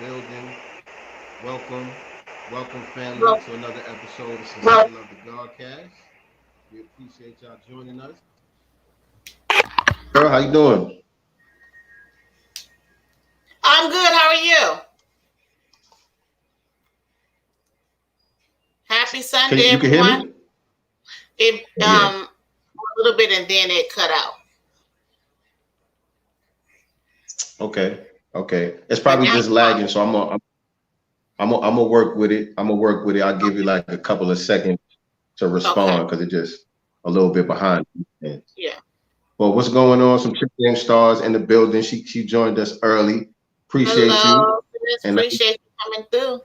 building. Welcome, welcome, family, Well, to another episode of Sincere Love the Godcast. We appreciate y'all joining us. Girl, how you doing? I'm good. How are you? Happy Sunday, You can hear everyone. me? It Yeah. a little bit and then it cut out. Okay. Okay. It's But probably now just lagging, so I'm gonna work with it. I'm gonna work with it. I'll give you like a couple of seconds to okay. respond because it's just a little bit behind. Yeah. Well, what's going on? Some Chip Game stars in the building. She joined us early. Appreciate you. Hello. Sis. And Appreciate you coming through.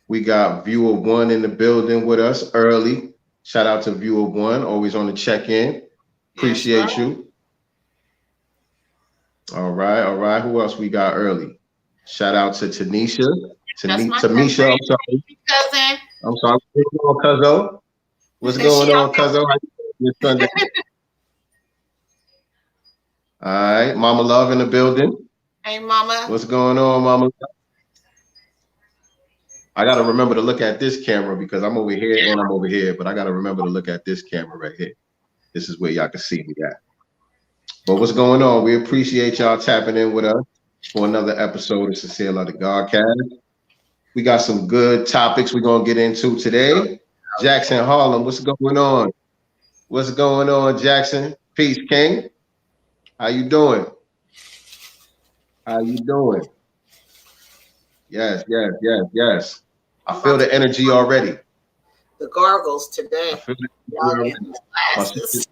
we got Viewer One in the building with us early. Shout out to Viewer One, always on the check-in. Yes, right. Appreciate you. All right, all right. Who else we got early? Shout out to Tanisha. That's my Tamisha, I'm sorry. cousin. I'm sorry. What's going on, Cuzzo? What's going She on, Cuzzo? How you doing this Sunday? All right, Mama Love in the building. Hey, Mama. What's going on, Mama? I got to remember to look at this camera because I'm over here and I'm over here, but I got to remember to look at this camera right here. This is where y'all can see me at. But what's going on? We appreciate y'all tapping in with us for another episode of Sincere Love the Godcast. We got some good topics we're going to get into today. Jackson Harlem, what's going on? What's going on, Jackson? Peace, King. How you doing? How you doing? Yes, yes, yes, yes. I feel the energy already. The gargles today. I feel the Y'all energy getting already. glasses.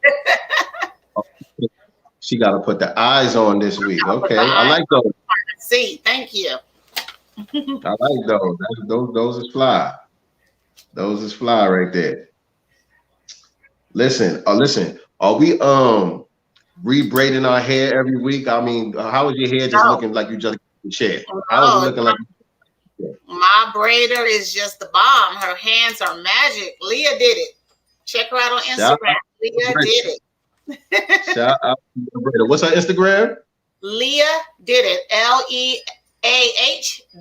She got to put the eyes on this week. Okay, I like those. See, thank you. I like those. Those is fly. Those is fly right there. Listen, listen. Are we rebraiding our hair every week? I mean, how is your hair just No. looking like you just got the chair? How is it looking like? My braider is just the bomb. Her hands are magic. Leah did it. Check her out on Instagram. Leah did it. Shout out to your braider. What's her Instagram? Leah did it. Leah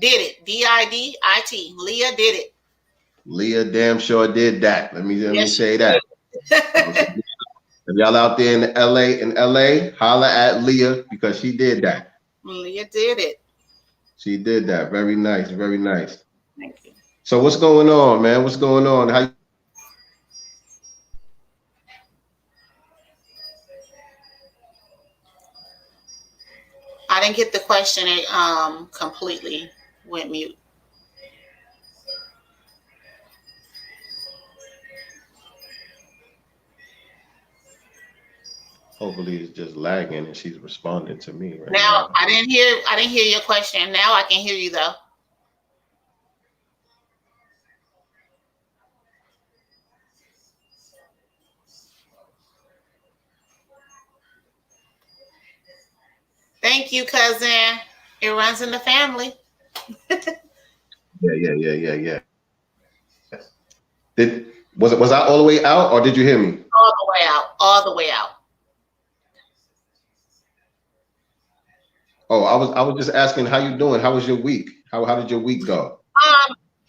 did it. DIDIT. Leah did it. Leah damn sure did that. Let me Yes, say she that. If y'all out there in LA, holla at Leah because she did that. Leah did it. She did that. Very nice. Very nice. Thank you. So what's going on, man? What's going on? How I didn't get the question. It completely went mute. Hopefully it's just lagging and she's responding to me right Now now. I didn't hear your question. Now I can hear you though. Thank you, cousin. It runs in the family. Yeah. Was I all the way out or did you hear me? All the way out. All the way out. Oh, I was just asking how you doing. How was your week? How did your week go?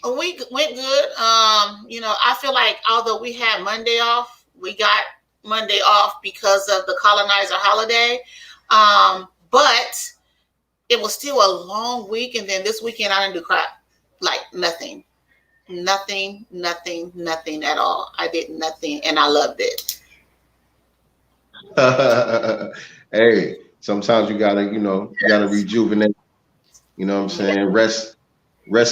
A week went good. I feel like although we had Monday off, we got Monday off because of the colonizer holiday. But it was still a long week, and then this weekend I didn't do crap. Like nothing at all. I did nothing, and I loved it. Hey, sometimes you gotta rejuvenate. You know what I'm saying? Rest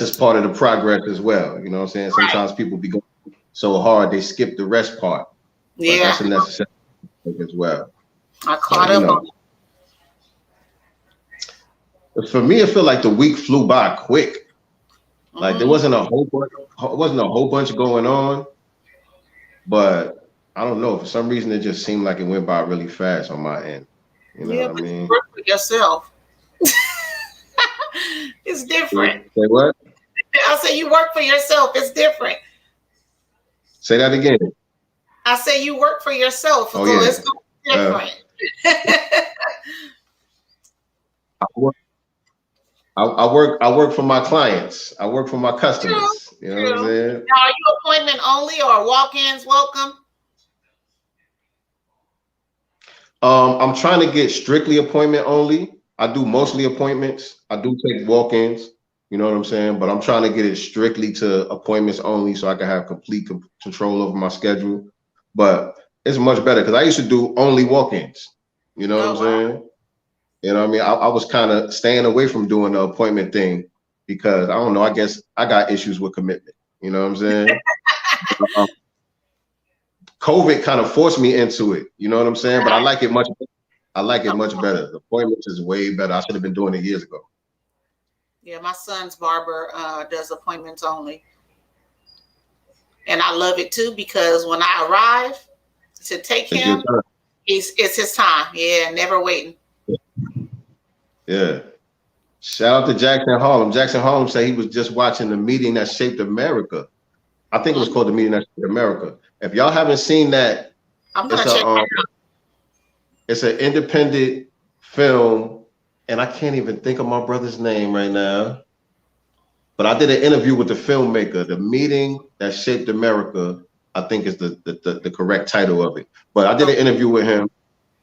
is part of the progress as well. You know what I'm saying? Sometimes people be going so hard they skip the rest part. But that's a necessary thing as well. I caught up. For me, it felt like the week flew by quick. Like there wasn't a whole bunch going on, but I don't know. For some reason, it just seemed like it went by really fast on my end. You know what I mean? You work for yourself. It's different. Say what? I say you work for yourself. It's different. Say that again. I say you work for yourself. Oh, so yeah. It's different. I work for my clients. I work for my customers. You know what I'm saying? Now, are you appointment only or walk-ins welcome? I'm trying to get strictly appointment only. I do mostly appointments. I do take walk-ins. You know what I'm saying? But I'm trying to get it strictly to appointments only so I can have complete control over my schedule. But it's much better because I used to do only walk-ins. You know what I'm saying? You know what I mean? I was kind of staying away from doing the appointment thing because I don't know. I guess I got issues with commitment. You know what I'm saying? COVID kind of forced me into it. You know what I'm saying? But I like it much. I like it much better. The appointments is way better. I should have been doing it years ago. Yeah, my son's barber does appointments only. And I love it too because when I arrive to take him, it's his time. Yeah, never waiting. Yeah. Shout out to Jackson Harlem. Jackson Harlem said he was just watching the meeting that shaped America. I think it was called The Meeting That Shaped America. If y'all haven't seen that, it's an independent film, and I can't even think of my brother's name right now. But I did an interview with the filmmaker. The Meeting That Shaped America, I think is the correct title of it. But I did an interview with him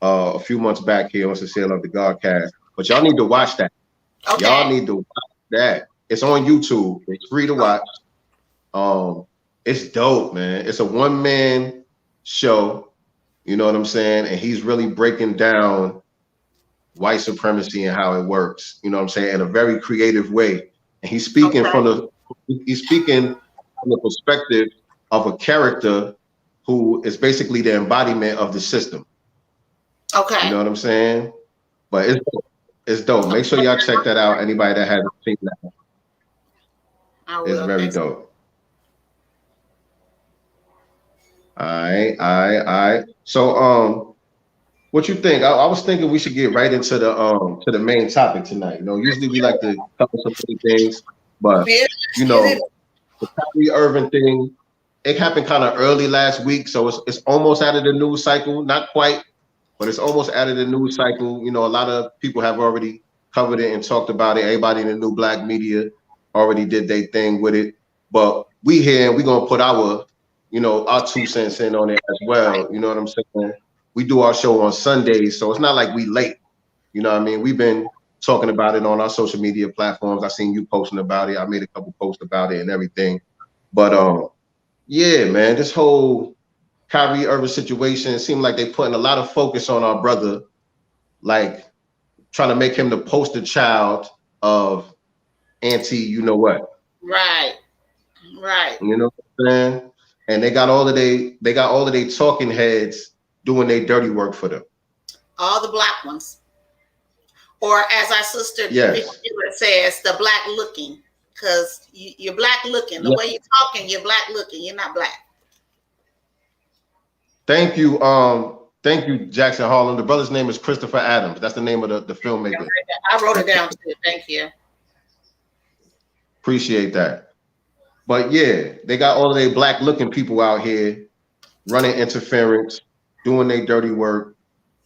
a few months back here on Sincerely Love the Godcast. But y'all need to watch that. Okay. Y'all need to watch that. It's on YouTube. It's free to watch. It's dope, man. It's a one-man show. You know what I'm saying? And he's really breaking down white supremacy and how it works. You know what I'm saying? In a very creative way. And he's speaking from the perspective of a character who is basically the embodiment of the system. Okay. You know what I'm saying? But it's dope. Make sure y'all check that out. Anybody that hasn't seen that. It's very dope. All right. So what you think? I was thinking we should get right into the main topic tonight. You know, usually we like to cover some things, but you know, the Kyrie Irving thing, it happened kind of early last week, so it's almost out of the news cycle. Not quite, but it's almost out of the news cycle. You know, a lot of people have already covered it and talked about it. Everybody in the new black media already did their thing with it. But we here and we're gonna put our 2 cents in on it as well. You know what I'm saying? We do our show on Sundays, so it's not like we late. You know what I mean? We've been talking about it on our social media platforms. I seen you posting about it. I made a couple posts about it and everything. But yeah, man, this whole Kyrie Irving situation, it seemed like they putting a lot of focus on our brother, like trying to make him the poster child of you know what? Right. You know what I'm saying? And they got all of they talking heads doing their dirty work for them. All the black ones. Or as our sister says, the black looking. Because you're black looking. The way you're talking, you're black looking. You're not black. Thank you. Thank you, Jackson Harlem. The brother's name is Christopher Adams. That's the name of the filmmaker. I wrote it down too. Thank you. Appreciate that. But yeah, they got all of their black looking people out here running interference, doing their dirty work,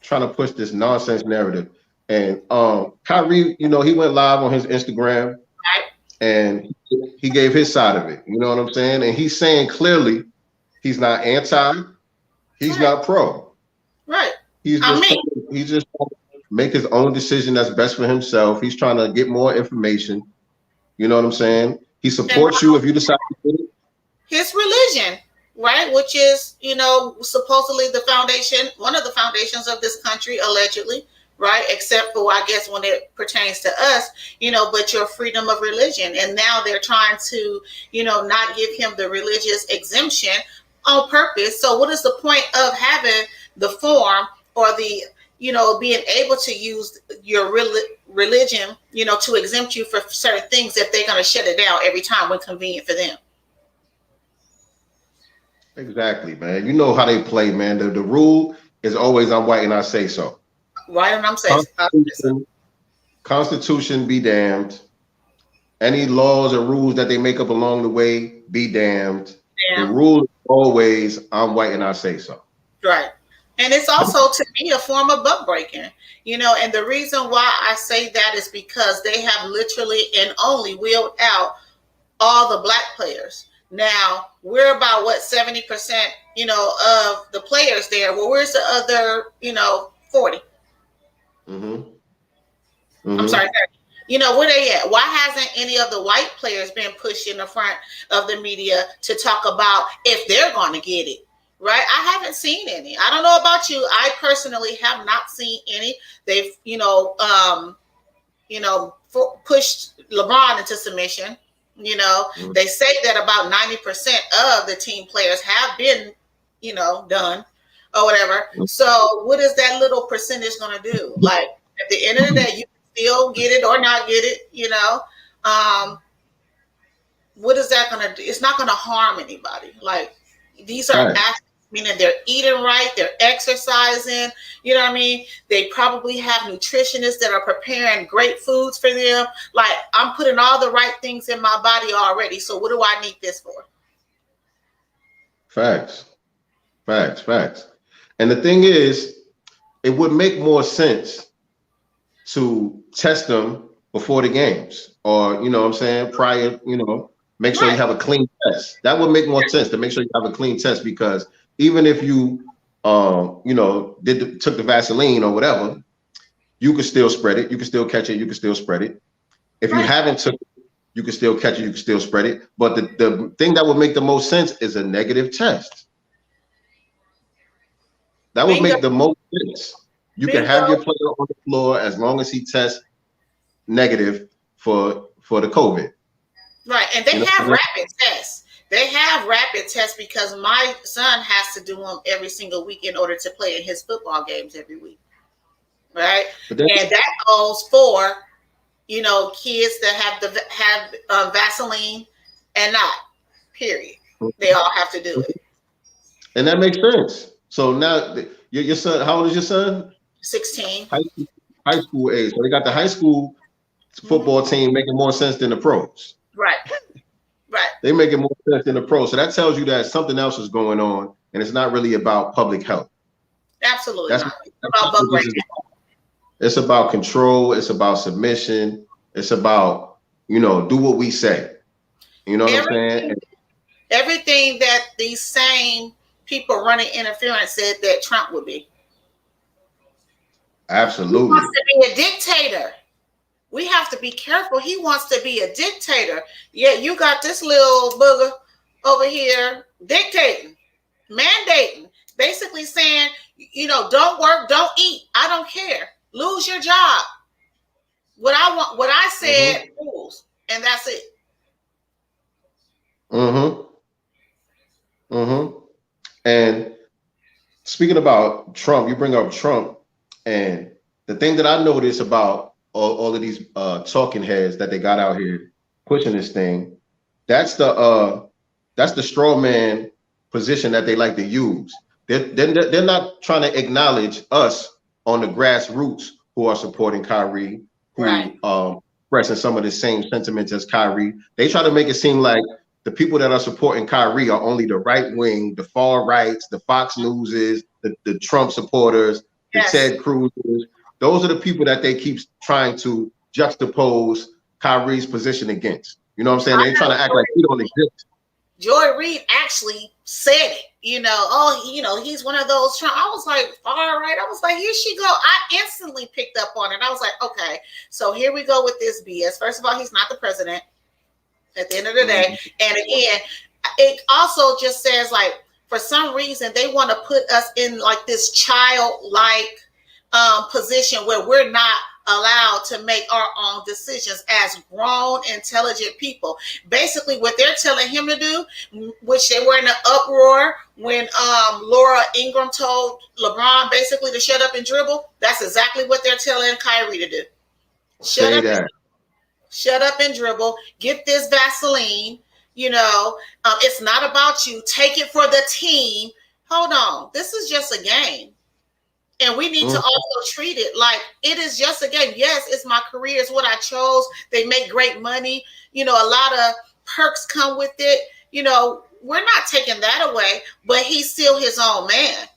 trying to push this nonsense narrative. And Kyrie, you know, he went live on his Instagram and he gave his side of it. You know what I'm saying? And he's saying clearly he's not anti, he's not pro. Right. He's just trying to make his own decision that's best for himself. He's trying to get more information. You know what I'm saying? He supports you if you decide to do it. His religion, right? Which is, you know, supposedly the foundation, one of the foundations of this country, allegedly, right? Except for, I guess, when it pertains to us, you know, but your freedom of religion. And now they're trying to, you know, not give him the religious exemption on purpose. So what is the point of having the form or the, you know, being able to use your religion, you know, to exempt you for certain things if they're going to shut it down every time when convenient for them? Exactly, man. You know how they play, man. The rule is always I'm white and I say so. White and I'm saying so. Constitution be damned. Any laws or rules that they make up along the way be damned. The rule is always I'm white and I say so. Right. And it's also, to me, a form of buck breaking, and the reason why I say that is because they have literally and only wheeled out all the black players. Now, we're about, 70%, of the players there. Well, where's the other, 40? I'm sorry, 30. Where they at? Why hasn't any of the white players been pushed in the front of the media to talk about if they're going to get it? Right? I haven't seen any. I don't know about you. I personally have not seen any. They've, pushed LeBron into submission. They say that about 90% of the team players have been, done or whatever. So what is that little percentage going to do? Like, at the end of the day, you can still get it or not get it, what is that going to do? It's not going to harm anybody. Like, these are athletes, meaning they're eating right, they're exercising, you know what I mean? They probably have nutritionists that are preparing great foods for them. Like, I'm putting all the right things in my body already. So what do I need this for? Facts. And the thing is, it would make more sense to test them before the games, or, prior, make sure you have a clean test. That would make more sense, to make sure you have a clean test, because even if you, took the Vaseline or whatever, you could still spread it. You can still catch it. You can still spread it. If you haven't took it, you can still catch it. You can still spread it. But the thing that would make the most sense is a negative test. That would make the most sense. You can have your player on the floor as long as he tests negative for the COVID. Right, and they have rapid tests. They have rapid tests because my son has to do them every single week in order to play in his football games every week. Right, and that goes for kids that have Vaseline and not. Period. They all have to do it, and that makes sense. So now your son, how old is your son? 16. High school age. So they got the high school football team making more sense than the pros. Right. They make it more sense than the pros. So that tells you that something else is going on, and it's not really about public health. Absolutely not. It's about bug breaking. It's about control. It's about submission. It's about, do what we say. You know what I'm saying? Everything that these same people running interference said that Trump would be. Absolutely. He wants to be a dictator. We have to be careful. He wants to be a dictator. Yeah, you got this little booger over here dictating, mandating, basically saying, don't work, don't eat. I don't care. Lose your job. What I said rules, and that's it. And speaking about Trump, you bring up Trump, and the thing that I notice about all of these talking heads that they got out here pushing this thing, that's the straw man position that they like to use. They're not trying to acknowledge us on the grassroots who are supporting Kyrie, who expressing some of the same sentiments as Kyrie. They try to make it seem like the people that are supporting Kyrie are only the right wing, the far rights, the Fox Newses, the Trump supporters, the Ted Cruz's. Those are the people that they keep trying to juxtapose Kyrie's position against. You know what I'm saying? They're trying to act like he don't exist. Joy Reid actually said it, he's one of those Trump. I was like, all right. I was like, here she go. I instantly picked up on it. I was like, okay, so here we go with this BS. First of all, he's not the president at the end of the day. And again, it also just says, like, for some reason, they want to put us in like this childlike position where we're not allowed to make our own decisions as grown, intelligent people. Basically, what they're telling him to do, which they were in an uproar when Laura Ingraham told LeBron basically to shut up and dribble, that's exactly what they're telling Kyrie to do. Shut up and dribble. Get this Vaseline. It's not about you. Take it for the team. Hold on. This is just a game. And we need to also treat it like it is just a game. Yes, it's my career. It's what I chose. They make great money. A lot of perks come with it. We're not taking that away, but he's still his own man.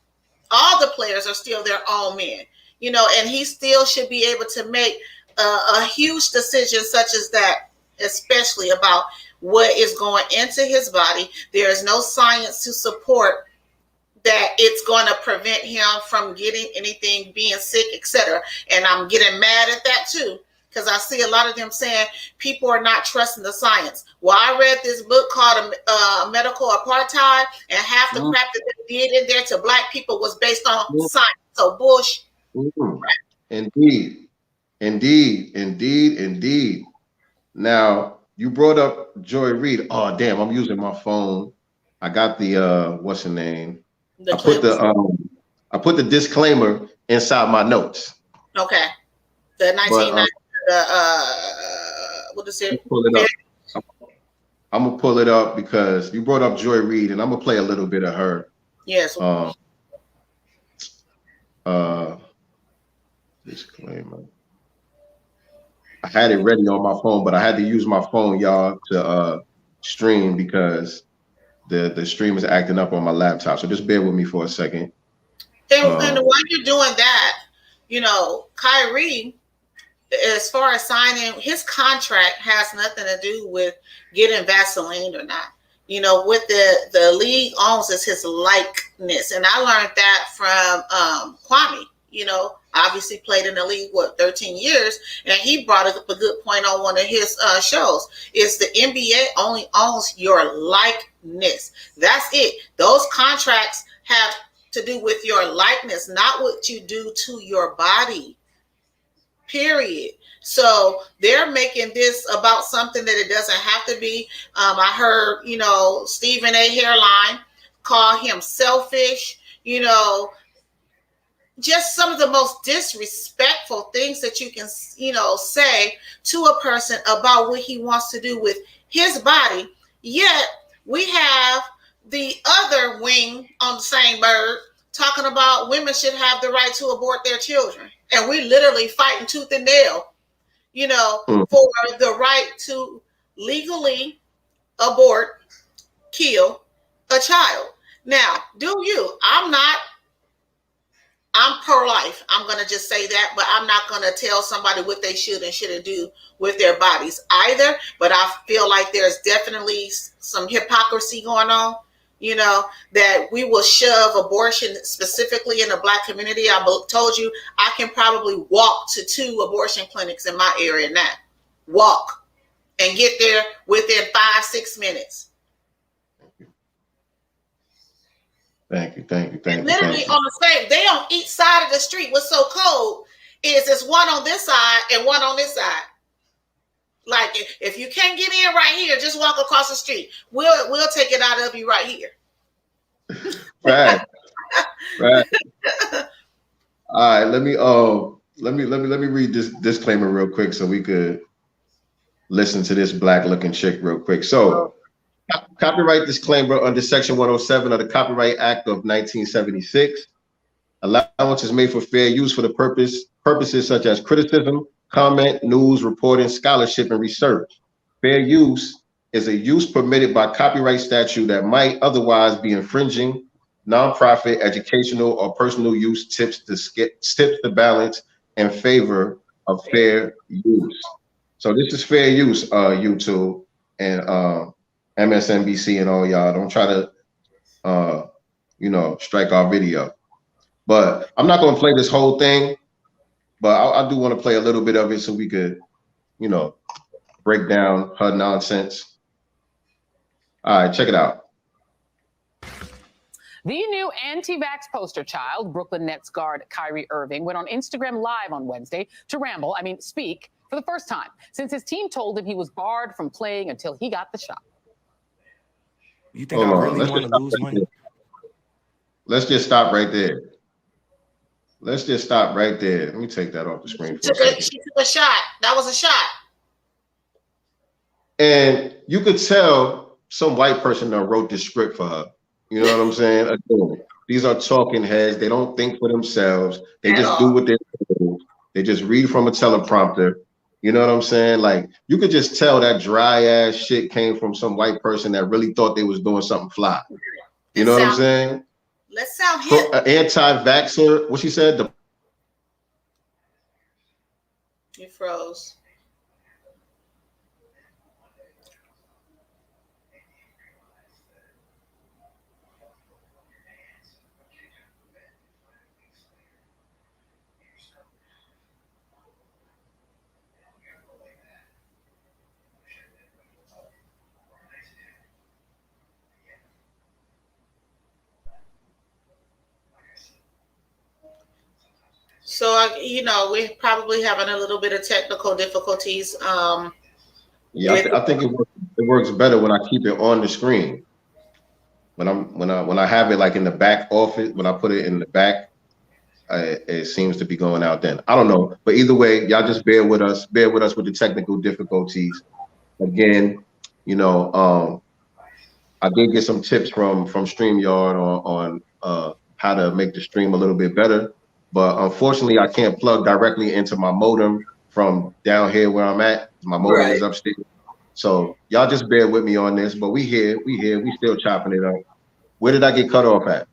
all the players are still their own men, you know, and he still should be able to make a huge decision such as that, especially about what is going into his body. There is no science to support that it's going to prevent him from getting anything, being sick, etc. And I'm getting mad at that too, because I see a lot of them saying people are not trusting the science. Well, I read this book called Medical Apartheid, and half the crap that they did in there to black people was based on science. So bullshit. Indeed. Now, you brought up Joy Reid. Oh, damn, I'm using my phone. I got the, what's her name? I put the disclaimer inside my notes. Okay. The 1990, what is it? I'm gonna pull it up because you brought up Joy Reid, and I'm gonna play a little bit of her. Yes. Disclaimer. I had it ready on my phone, but I had to use my phone, y'all, to stream because the stream is acting up on my laptop. So just bear with me for a second. And while you're doing that, you know, Kyrie, as far as signing, his contract has nothing to do with getting Vaseline or not. You know, what the league owns is his likeness. And I learned that from Kwame, you know, obviously played in the league, 13 years. And he brought up a good point on one of his shows. Is the NBA only owns your likeness. That's it. Those contracts have to do with your likeness, not what you do to your body. Period. So they're making this about something that it doesn't have to be. I heard, you know, Stephen A. Hairline call him selfish, you know, just some of the most disrespectful things that you can, you know, say to a person about what he wants to do with his body. Yet we have the other wing on the same bird talking about women should have the right to abort their children. And we literally fighting tooth and nail, you know, for the right to legally abort, kill a child. Now, I'm pro-life. I'm going to just say that, but I'm not going to tell somebody what they should and shouldn't do with their bodies either. But I feel like there's definitely some hypocrisy going on, you know, that we will shove abortion specifically in the black community. I told you I can probably walk to 2 abortion clinics in my area now. Walk and get there within 5-6 minutes. Thank you. Literally on the same, they on each side of the street. What's so cold is there's one on this side and one on this side. Like if you can't get in right here, just walk across the street. We'll take it out of you right here. Right. All right. Let me read this disclaimer real quick so we could listen to this black looking chick real quick. So. Copyright disclaimer under Section 107 of the Copyright Act of 1976. Allowance is made for fair use for the purposes such as criticism, comment, news, reporting, scholarship, and research. Fair use is a use permitted by copyright statute that might otherwise be infringing. Nonprofit, educational, or personal use tips the balance in favor of fair use. So this is fair use, YouTube and MSNBC and all y'all. Don't try to, you know, strike our video. But I'm not going to play this whole thing, but I do want to play a little bit of it so we could, you know, break down her nonsense. All right, check it out. The new anti-vax poster child, Brooklyn Nets guard Kyrie Irving, went on Instagram Live on Wednesday to speak for the first time since his team told him he was barred from playing until he got the shot. You think I really want to lose money? Let's just stop right there. Let me take that off the screen for a second. She took a shot. That was a shot. And you could tell some white person that wrote this script for her. You know what I'm saying? Again, these are talking heads. They don't think for themselves. They just do what they're told. They just read from a teleprompter. You know what I'm saying? Like, you could just tell that dry ass shit came from some white person that really thought they was doing something fly. You know what I'm saying? Let's sound hip. Anti-vaxxer. What she said? You froze. So, you know, we're probably having a little bit of technical difficulties. Yeah, I think it works better when I keep it on the screen. When I have it like in the back office, when I put it in the back, it seems to be going out then. I don't know, but either way, y'all just bear with us with the technical difficulties. Again, you know, I did get some tips from StreamYard on how to make the stream a little bit better. But unfortunately, I can't plug directly into my modem from down here where I'm at. My modem is upstairs. So y'all just bear with me on this. But we still chopping it up. Where did I get cut off at?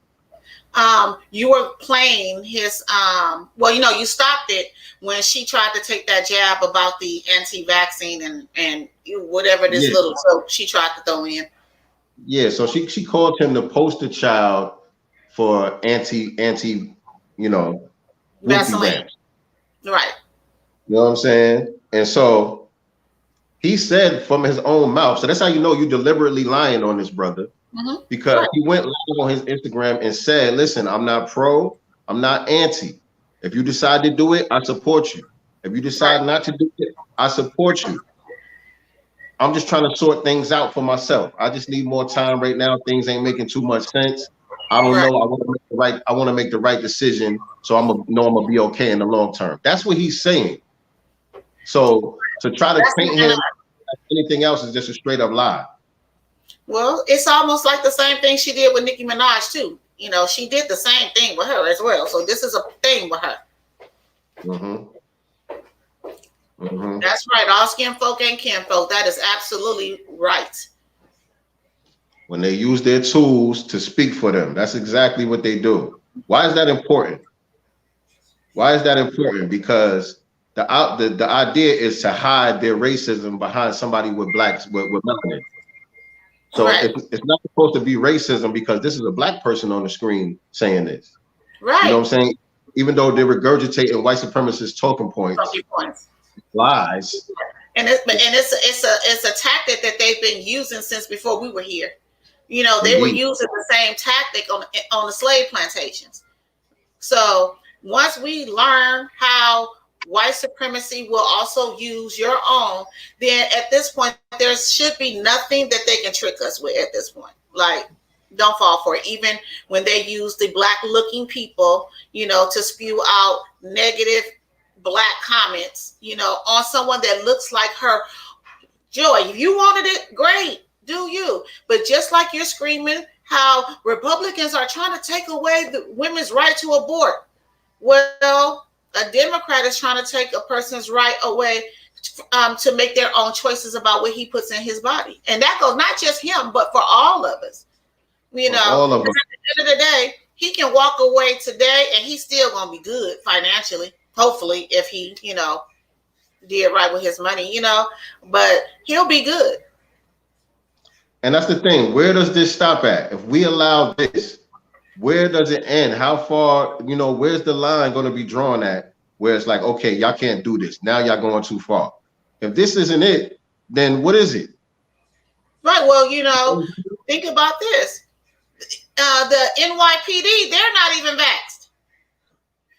You were playing his, well, you know, you stopped it when she tried to take that jab about the anti-vaccine and whatever this little joke she tried to throw in. Yeah, so she called him the poster child for anti, you know, Vaseline. Right. You know what I'm saying? And so he said from his own mouth. So that's how you know you deliberately lying on this brother. Mm-hmm. Because he went live on his Instagram and said, listen, I'm not pro, I'm not anti. If you decide to do it, I support you. If you decide not to do it, I support you. I'm just trying to sort things out for myself. I just need more time right now. Things ain't making too much sense. I don't know. I want to make the right decision, so I'm gonna be okay in the long term. That's what he's saying. So to try to paint him as anything else is just a straight up lie. Well, it's almost like the same thing she did with Nicki Minaj too. You know, she did the same thing with her as well. So this is a thing with her. That's right. All skin folk ain't kin folk. That is absolutely right. When they use their tools to speak for them, that's exactly what they do. Why is that important? Why is that important? Because the idea is to hide their racism behind somebody with melanin. So it's not supposed to be racism because this is a black person on the screen saying this. Right. You know what I'm saying? Even though they're regurgitating white supremacist talking points. Lies. And it's a tactic that they've been using since before we were here. You know, they were using the same tactic on the slave plantations. So once we learn how white supremacy will also use your own, then at this point, there should be nothing that they can trick us with at this point. Like, don't fall for it. Even when they use the black looking people, you know, to spew out negative black comments, you know, on someone that looks like her. Joy, if you wanted it, great, do you. But just like you're screaming how Republicans are trying to take away the women's right to abort. Well, a Democrat is trying to take a person's right away to make their own choices about what he puts in his body. And that goes not just him, but for all of us. You know, all of us. At the end of the day, he can walk away today and he's still going to be good financially, hopefully, if he, you know, did right with his money, you know, but he'll be good. And that's the thing. Where does this stop at? If we allow this, where does it end? How far, you know, where's the line going to be drawn at where it's like, okay, y'all can't do this. Now y'all going too far. If this isn't it, then what is it? Right. Well, you know, think about this. The NYPD, they're not even vaxxed.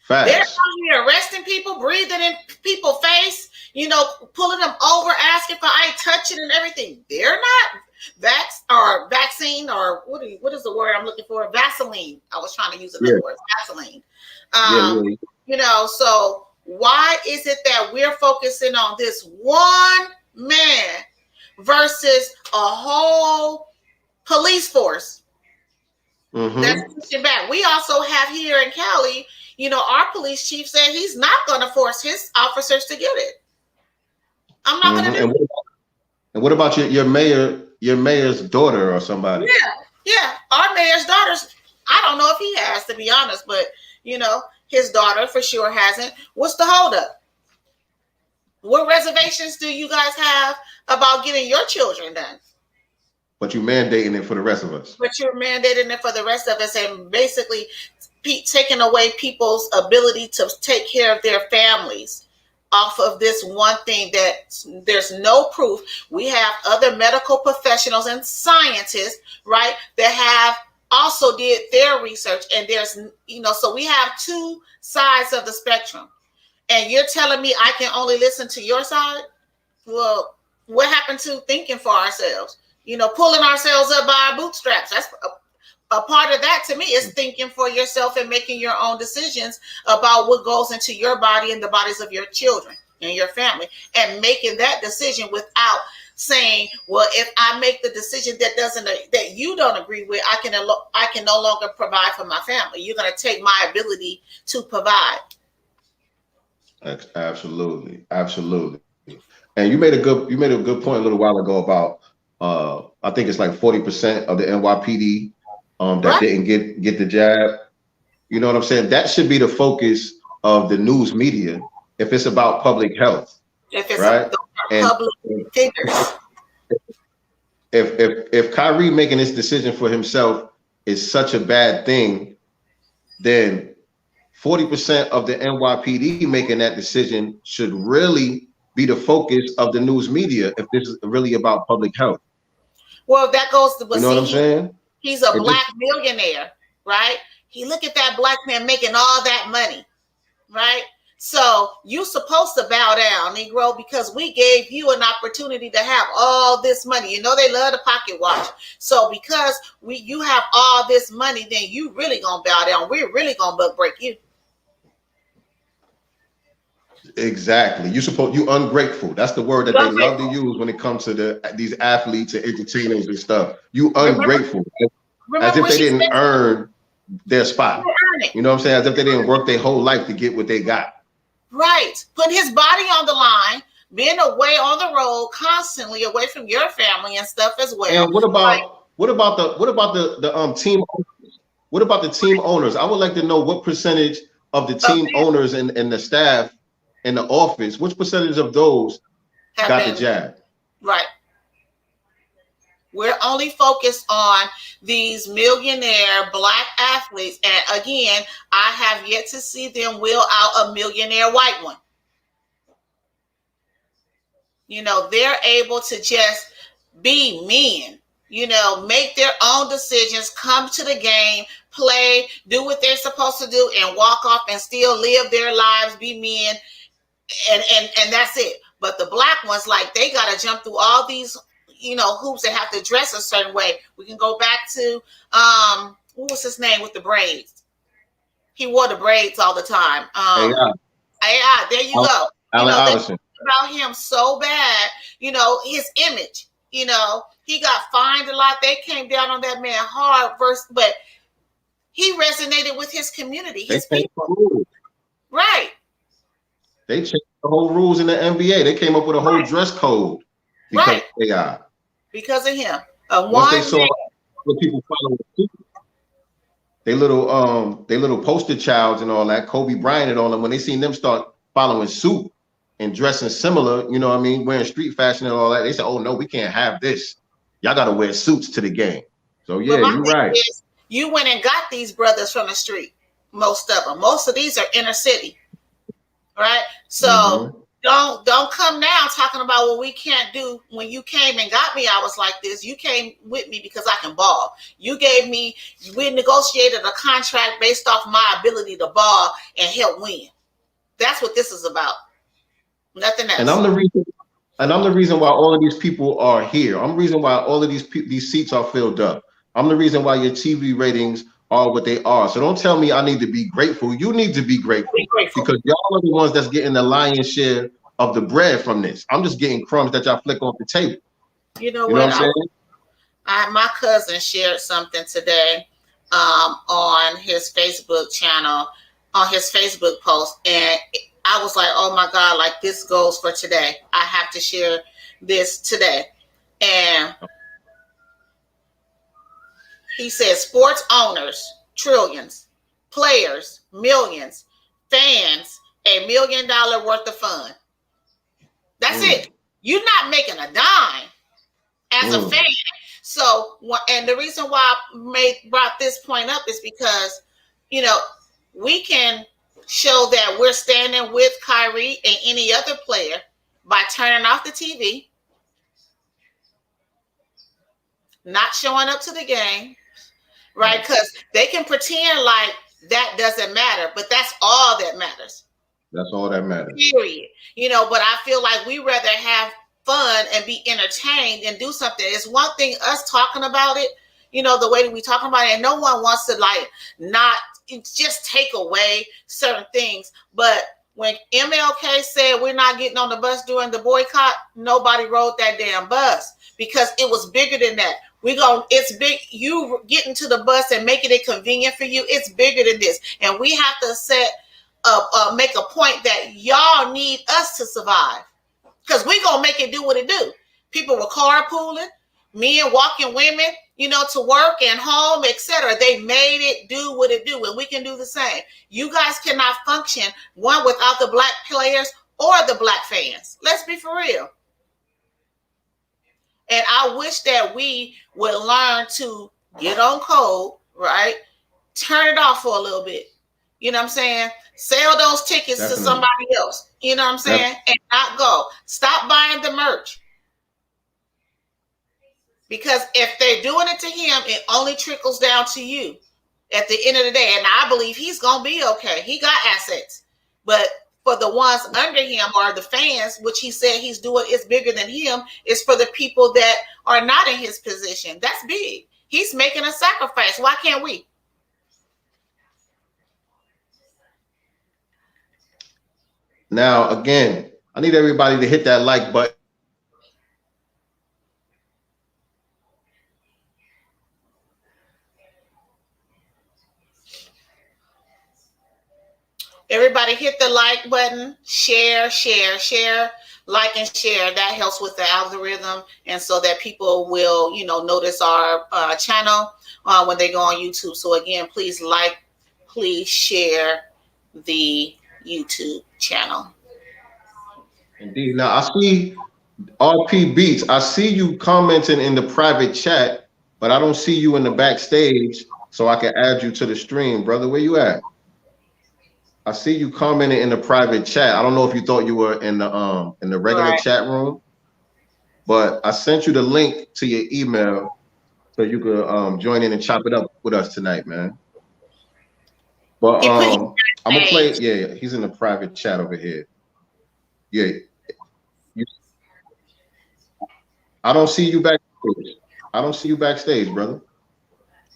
Facts. They're out here arresting people, breathing in people's face, you know, pulling them over, asking for eye touching and everything. They're not vaxxed or vaccine or what is the word I'm looking for? Vaseline. I was trying to use another word. Vaseline. You know, so why is it that we're focusing on this one man versus a whole police force? That's pushing back. We also have here in Cali, you know, our police chief said he's not going to force his officers to get it. I'm not going to do it. And what about your mayor's daughter or somebody? Yeah, our mayor's daughters. I don't know if he has, to be honest, but his daughter for sure hasn't. What's the holdup? What reservations do you guys have about getting your children done? But you're mandating it for the rest of us. But you're mandating it for the rest of us, and basically taking away people's ability to take care of their families off of this one thing that there's no proof. We have other medical professionals and scientists, right, that have also did their research, and there's, so we have two sides of the spectrum. And you're telling me I can only listen to your side? Well, what happened to thinking for ourselves? Pulling ourselves up by our bootstraps. That's a part of that to me, is thinking for yourself and making your own decisions about what goes into your body and the bodies of your children and your family, and making that decision without saying, well, if I make the decision that you don't agree with, I can no longer provide for my family. You're going to take my ability to provide. Absolutely. And you made a good point a little while ago about I think it's like 40% of the NYPD that didn't get the jab. You know what I'm saying? That should be the focus of the news media if it's about public health. If it's right? Public figures. If Kyrie making this decision for himself is such a bad thing, then 40% of the NYPD making that decision should really be the focus of the news media if this is really about public health. Well, that goes to what I'm saying? He's a black millionaire, right? Look at that black man making all that money, right? So you supposed to bow down, Negro, because we gave you an opportunity to have all this money. They love the pocket watch. So because you have all this money, then you really gonna bow down. We're really gonna buck break you. Exactly. You ungrateful. That's the word that they love to use when it comes to these athletes and entertainers and stuff. You ungrateful. As if they didn't earn their spot. You know what I'm saying? As if they didn't work their whole life to get what they got. Right. Put his body on the line, being away on the road, constantly away from your family and stuff as well. And what about the team owners? What about the team owners? I would like to know what percentage of the team owners and the staff in the office, which percentage of those got the jab? Right. We're only focused on these millionaire black athletes. And again, I have yet to see them wheel out a millionaire white one. They're able to just be men, make their own decisions, come to the game, play, do what they're supposed to do, and walk off and still live their lives, be men. And that's it. But the black ones, like, they got to jump through all these hoops and have to dress a certain way. We can go back to what was his name with the braids? He wore the braids all the time. AI, there you go. Allen Iverson. About him so bad, his image. He got fined a lot. They came down on that man hard first, but he resonated with his community, his people. Right. They changed the whole rules in the NBA. They came up with a whole dress code because of AI. Because of him. Once they saw the people following suit, they little poster childs and all that, Kobe Bryant and all that, when they seen them start following suit and dressing similar, wearing street fashion and all that, they said, oh no, we can't have this. Y'all got to wear suits to the game. So yeah, you're right. You went and got these brothers from the street, most of them. Most of these are inner city, right? So don't come now talking about what we can't do. When you came and got me, I was like this. You came with me because I can ball. We negotiated a contract based off my ability to ball and help win. That's what this is about. Nothing else. And I'm the reason why all of these people are here. I'm the reason why all of these seats are filled up. I'm the reason why your TV ratings are what they are. So don't tell me I need to be grateful. You need to be grateful, because y'all are the ones that's getting the lion's share of the bread from this. I'm just getting crumbs that y'all flick off the table. You know what I'm saying? My cousin shared something today on his Facebook channel, on his Facebook post, and I was like, oh my God, like, this goes for today. I have to share this today. And he said, sports owners trillions, players, millions, fans, $1 million worth of fun. That's it. You're not making a dime as a fan. So, and the reason why I brought this point up is because, you know, we can show that we're standing with Kyrie and any other player by turning off the TV, not showing up to the game, right? Because they can pretend like that doesn't matter, but that's all that matters. That's all that matters. Period. You know, but I feel like we rather have fun and be entertained and do something. It's one thing us talking about it, you know, the way that we talking about it, and no one wants to like not just take away certain things. But when MLK said we're not getting on the bus during the boycott, nobody rode that damn bus because it was bigger than that. It's big. You getting to the bus and making it convenient for you. It's bigger than this. And we have to make a point that y'all need us to survive. Because we're going to make it do what it do. People were carpooling, men walking women, you know, to work and home, etc. They made it do what it do, and we can do the same. You guys cannot function, one, without the black players or the black fans. Let's be for real. And I wish that we would learn to get on code, right? Turn it off for a little bit. You know what I'm saying? Sell those tickets to somebody else. You know what I'm saying? And not go. Stop buying the merch. Because if they're doing it to him, it only trickles down to you at the end of the day. And I believe he's going to be okay. He got assets. But for the ones under him or the fans, which he said he's doing is bigger than him, is for the people that are not in his position. That's big. He's making a sacrifice. Why can't we? Now, again, I need everybody to hit that like button. Everybody hit the like button, share, like and share. That helps with the algorithm, and so that people will, you know, notice our channel when they go on YouTube. So again, please like, please share the YouTube channel. Indeed. Now I see RP Beats. I see you commenting in the private chat, but I don't see you in the backstage, so I can add you to the stream, brother. Where you at? I see you commenting in the private chat. I don't know if you thought you were in the regular chat room, but I sent you the link to your email so you could join in and chop it up with us tonight, man. But I'm gonna play. Yeah, he's in the private chat over here. Yeah, I don't see you backstage. I don't see you backstage, brother.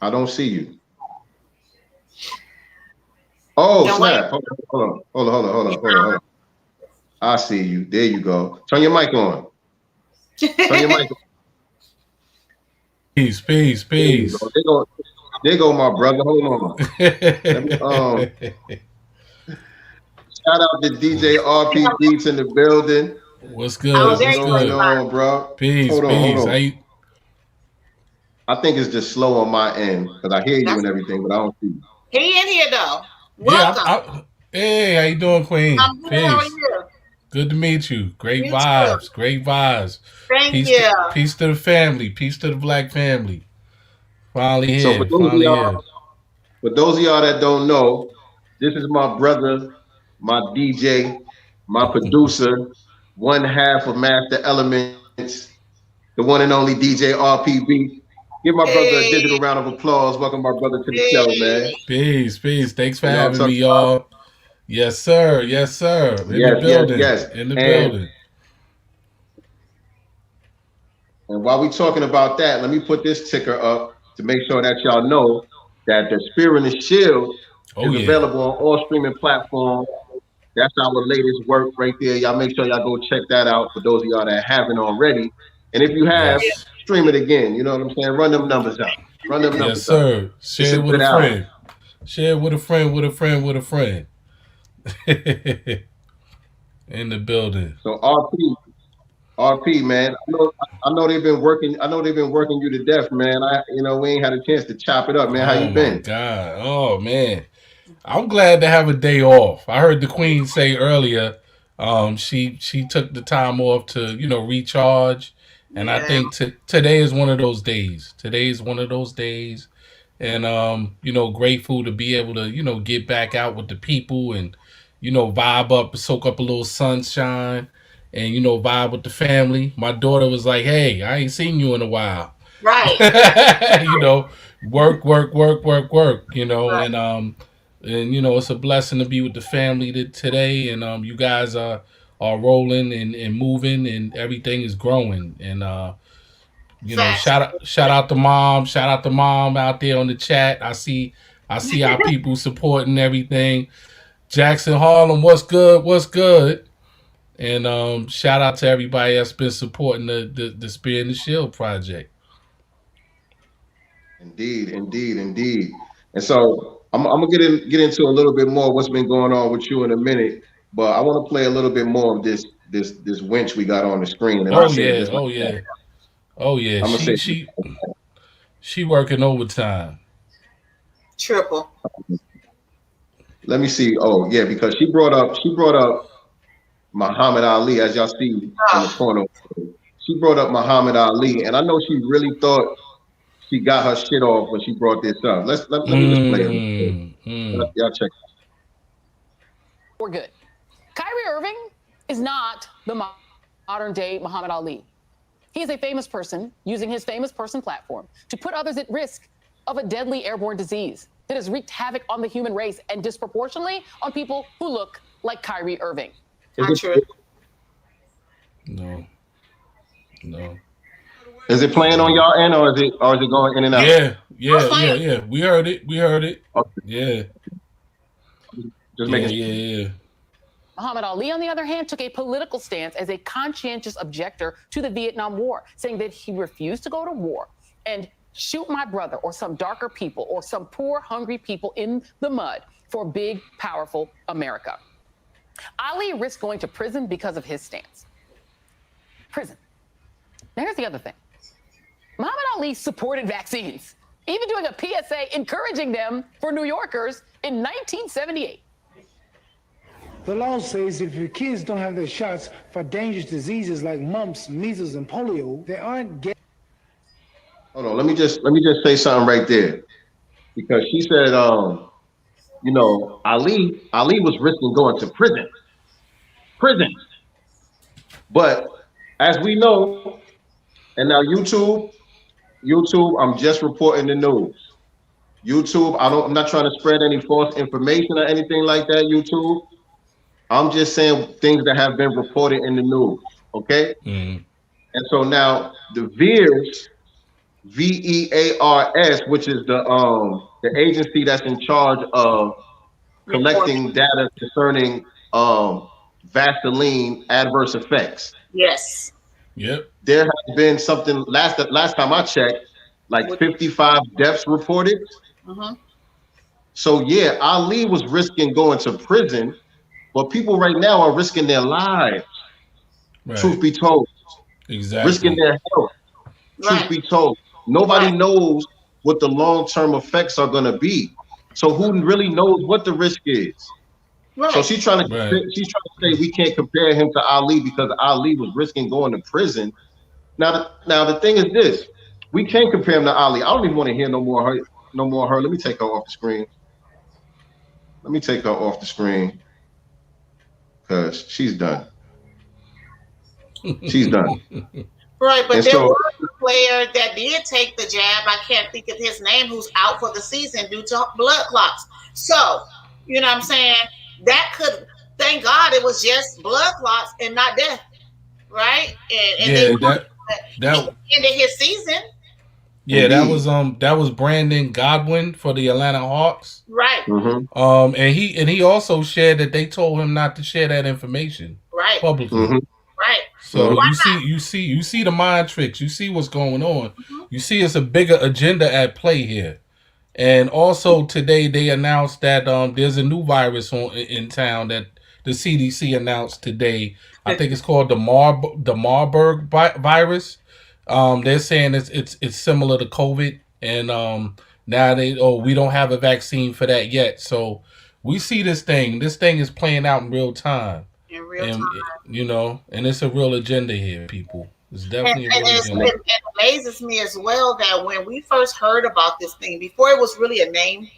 I don't see you. Oh, snap. Hold on. I see you. There you go. Turn your mic on. Turn your mic on. Peace. There go my brother. Hold on. Let me, shout out to DJ RP Beats in the building. What's good? What's going on, bro? Peace. Hold on. I think it's just slow on my end because I hear you and everything, but I don't see you. He in here though. Welcome. Hey, how you doing, Queen? I'm good. How are you? Good to meet you. Great vibes. Thank you. Peace to the family. Peace to the black family. Finally here. So for those of y'all that don't know, this is my brother, my DJ, my producer, one half of Master Elements, the one and only DJ RPB. Give my brother a digital round of applause. Welcome my brother to the show, man. Peace. Thanks for having me, y'all. Yes, sir. In the building. And while we talking about that, let me put this ticker up to make sure that y'all know that the Spear and the Shield is available on all streaming platforms. That's our latest work right there. Y'all make sure y'all go check that out for those of y'all that haven't already. And if you have, stream it again. You know what I'm saying? Run them numbers out. Yes, sir. Share it with a friend. Share it with a friend. In the building. So RP, RP, man. I know they've been working. I know they've been working you to death, man. We ain't had a chance to chop it up, man. How Oh you my been? God. Oh man. I'm glad to have a day off. I heard the Queen say earlier, she took the time off to recharge, and I think today is one of those days. Today is one of those days, and grateful to be able to get back out with the people and vibe up, soak up a little sunshine, and vibe with the family. My daughter was like, "Hey, I ain't seen you in a while." Right. Work, work, work, work, work. Right. And it's a blessing to be with the family today, and you guys are rolling and moving, and everything is growing. And shout out to mom out there on the chat. I see our people supporting everything. Jackson Harlem, what's good? And shout out to everybody that's been supporting the Spear and the Shield project. Indeed. And so I'm gonna get into a little bit more what's been going on with you in a minute, but I want to play a little bit more of this winch we got on the screen. And Oh yeah. She working overtime. Triple. Let me see. Oh yeah, because she brought up Muhammad Ali, as y'all see in the corner. She brought up Muhammad Ali, and I know she really thought she got her shit off when she brought this up. Let me just play it. Y'all check. We're good. Kyrie Irving is not the modern day Muhammad Ali. He is a famous person using his famous person platform to put others at risk of a deadly airborne disease that has wreaked havoc on the human race and disproportionately on people who look like Kyrie Irving. Not true. No. Is it playing on y'all end, or is it going in and out? Yeah. We heard it. Okay. Yeah. Just making sure. Yeah. Muhammad Ali, on the other hand, took a political stance as a conscientious objector to the Vietnam War, saying that he refused to go to war and shoot my brother or some darker people or some poor, hungry people in the mud for big, powerful America. Ali risked going to prison because of his stance. Prison. Now, here's the other thing. Muhammad Ali supported vaccines, even doing a PSA encouraging them for New Yorkers in 1978. The law says if your kids don't have their shots for dangerous diseases like mumps, measles, and polio, they aren't getting. Hold on, let me just say something right there, because she said, Ali was risking going to prison, but as we know, and now YouTube, I'm just reporting the news. YouTube, I'm not trying to spread any false information or anything like that. YouTube, I'm just saying things that have been reported in the news. Okay. And so now the VEARS, VEARS, which is the agency that's in charge of collecting data concerning Vaseline adverse effects. Yes. Yep. There has been something last time I checked, like 55 deaths reported. So yeah, Ali was risking going to prison, but people right now are risking their lives. Right. Truth be told. Exactly. Risking their health. Right. Truth be told. Nobody knows what the long-term effects are going to be. So who really knows what the risk is? Right. So she's trying to say we can't compare him to Ali because Ali was risking going to prison. Now the thing is this: we can't compare him to Ali. I don't even want to hear no more her. Let me take her off the screen. Because she's done. She's done. Right, but there was a player that did take the jab. I can't think of his name, who's out for the season due to blood clots. So, you know what I'm saying? That could, thank God it was just blood clots and not death. Right? And that ended his season. Yeah, that was Brandon Godwin for the Atlanta Hawks. Right. And he also shared that they told him not to share that information publicly. Right. So you see the mind tricks. You see what's going on. You see it's a bigger agenda at play here. And also today they announced that there's a new virus in town that the CDC announced today. I think it's called the Marburg virus. They're saying it's similar to COVID, and now we don't have a vaccine for that yet. So we see this thing. This thing is playing out in real time. In real time. You know, and it's a real agenda here, people. It's definitely a real agenda. It amazes me as well that when we first heard about this thing, before it was really a name,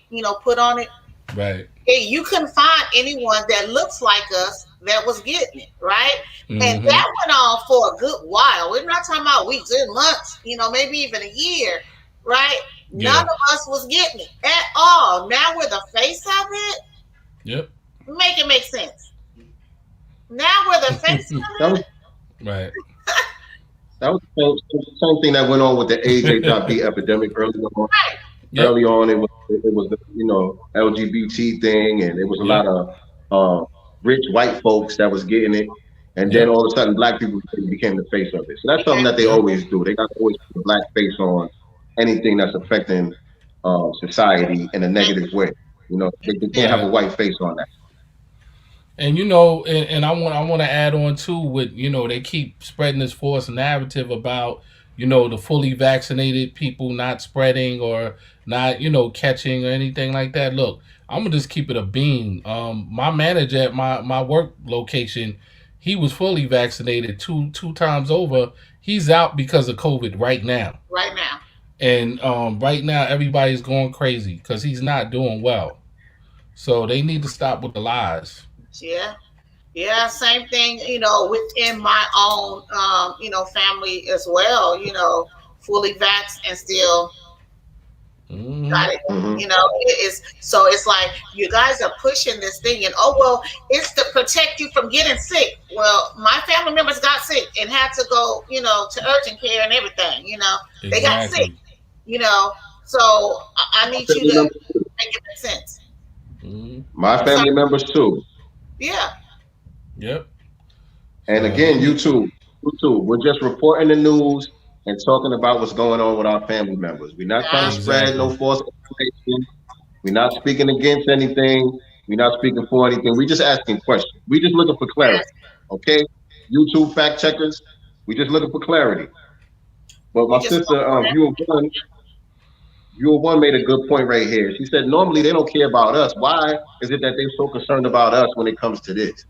put on it, right? You couldn't find anyone that looks like us that was getting it, right? Mm-hmm. And that went on for a good while. We're not talking about weeks and months, maybe even a year, right? Yeah. None of us was getting it at all. Now we're the face of it. Yep. Make it make sense. Now we're the face of it. Right. That was the same thing that went on with the AJ.B epidemic early on. Right. Yep. Early on, it was the LGBT thing, and it was a lot of rich white folks that was getting it, and then all of a sudden, black people became the face of it. So that's something that they always do. They got to always put a black face on anything that's affecting society in a negative way. They can't have a white face on that. And and I want to add on too with they keep spreading this false narrative about the fully vaccinated people not spreading or not catching or anything like that. Look, I'm gonna just keep it a beam. My manager at my work location, he was fully vaccinated two times over. He's out because of COVID right now. Right now. And right now everybody's going crazy because he's not doing well. So they need to stop with the lies. Yeah, same thing, within my own, family as well, fully vaxxed and still got it, it's like you guys are pushing this thing and, it's to protect you from getting sick. Well, my family members got sick and had to go, to urgent care and everything, Exactly. They got sick, so I need you to make it make sense. My family members too. Yeah. Yep. And again, you too. We're just reporting the news and talking about what's going on with our family members. We're not trying to spread no false information. We're not speaking against anything. We're not speaking for anything. We're just asking questions. We're just looking for clarity. Okay? YouTube fact checkers, we're just looking for clarity. But my sister, Viewer One made a good point right here. She said, normally they don't care about us. Why is it that they're so concerned about us when it comes to this?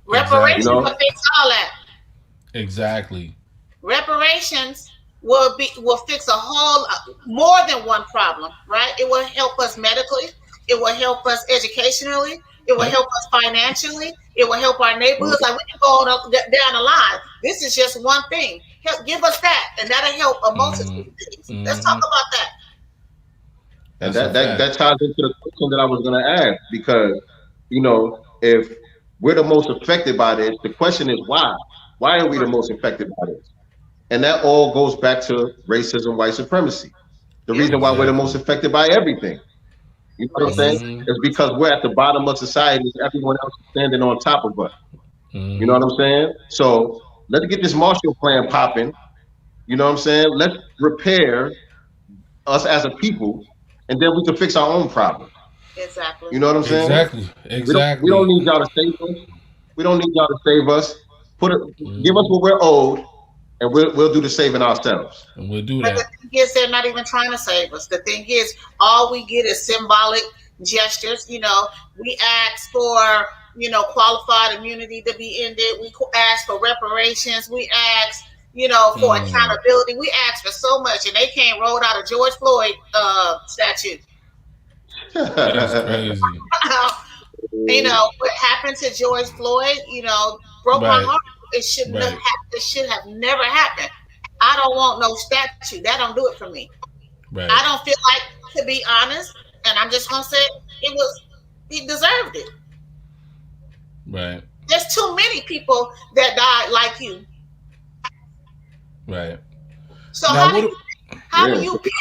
Reparations will fix all that. Exactly. Reparations will fix a whole more than one problem, right? It will help us medically. It will help us educationally. It will help us financially. It will help our neighborhoods. Like we can go on down the line. This is just one thing. Give us that, and that'll help a multitude of things. Let's talk about that. And that ties into the question that I was going to ask, because, if we're the most affected by this, the question is why? Why are we the most affected by this? And that all goes back to racism, white supremacy. The reason why we're the most affected by everything. You know what I'm saying? It's because we're at the bottom of society. Everyone else is standing on top of us. You know what I'm saying? So let's get this Marshall Plan popping. You know what I'm saying? Let's repair us as a people, and then we can fix our own problems. Exactly. You know what I'm saying? Exactly. We don't need y'all to save us. We don't need y'all to save us. Give us what we're owed, and we'll do the saving ourselves. And we'll do that. But the thing is, they're not even trying to save us. The thing is, all we get is symbolic gestures. We ask for, qualified immunity to be ended. We ask for reparations. We ask, for accountability. We ask for so much, and they can't roll out a George Floyd statue. That's crazy. What happened to George Floyd, broke my heart. It should have never happened. I don't want no statue. That don't do it for me. Right. I don't feel like, to be honest, and I'm just gonna say he deserved it. Right. There's too many people that died like you. Right. So now, how do you pick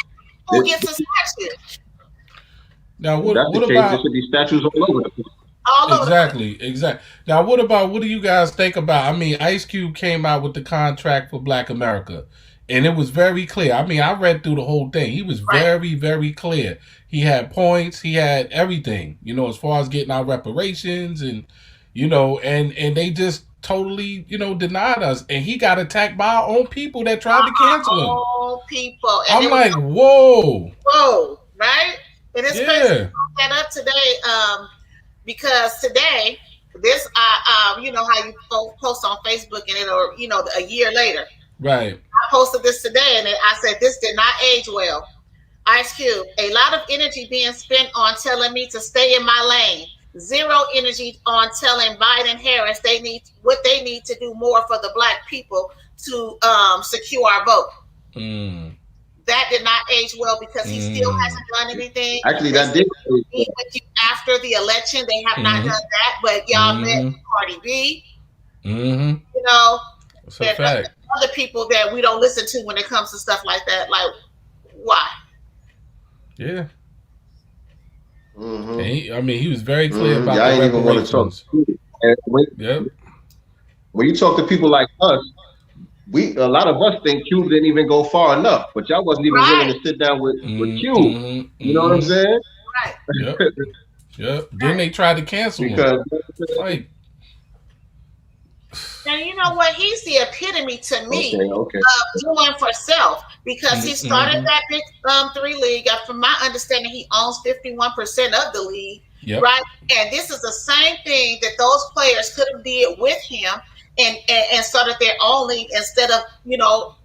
who gets a statue? Now what about there should be statues all over the place. Exactly. Now what do you guys think about? I mean, Ice Cube came out with the contract for Black America. And it was very clear. I mean, I read through the whole thing. He was very, very clear. He had points. He had everything, you know, as far as getting our reparations and, you know, and they just totally, you know, denied us. And he got attacked by our own people that tried to cancel him. Own people. And I'm like, whoa. Whoa, right? And it's crazy to put that up today, because today, this, you know how you post on Facebook and it'll, you know, a year later. Right. I posted this today and I said, this did not age well. Ice Cube, a lot of energy being spent on telling me to stay in my lane. Zero energy on telling Biden Harris they need to do more for the Black people to secure our vote. That did not age well because he still hasn't done anything. Actually, that did meet with you after the election. They have not done that, but y'all met Cardi B. You know, that's a fact. Other people that we don't listen to when it comes to stuff like that. Like, why? Yeah. I mean, he was very clear about I the ain't even want to talk. When you talk to people like us, a lot of us think Cube didn't even go far enough, but y'all wasn't even willing to sit down with Cube. You know what I'm saying? Right. Yep. Then they tried to cancel him. Like, and you know what? He's the epitome to me of doing for self, because he started that Big 3 league. From my understanding, he owns 51% of the league, right? And this is the same thing that those players could have did with him and started their own league instead of, you know,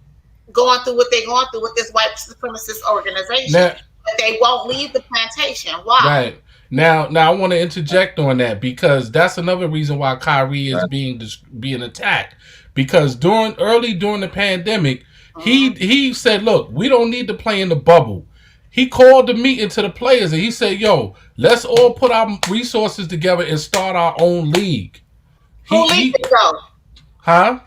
going through what they're going through with this white supremacist organization. But they won't leave the plantation. Why? Right. Now I want to interject on that, because that's another reason why Kyrie is being attacked. Because during the pandemic, he said, "Look, we don't need to play in the bubble." He called the meeting to the players and he said, "Yo, let's all put our resources together and start our own league." Who leaked it though? Huh?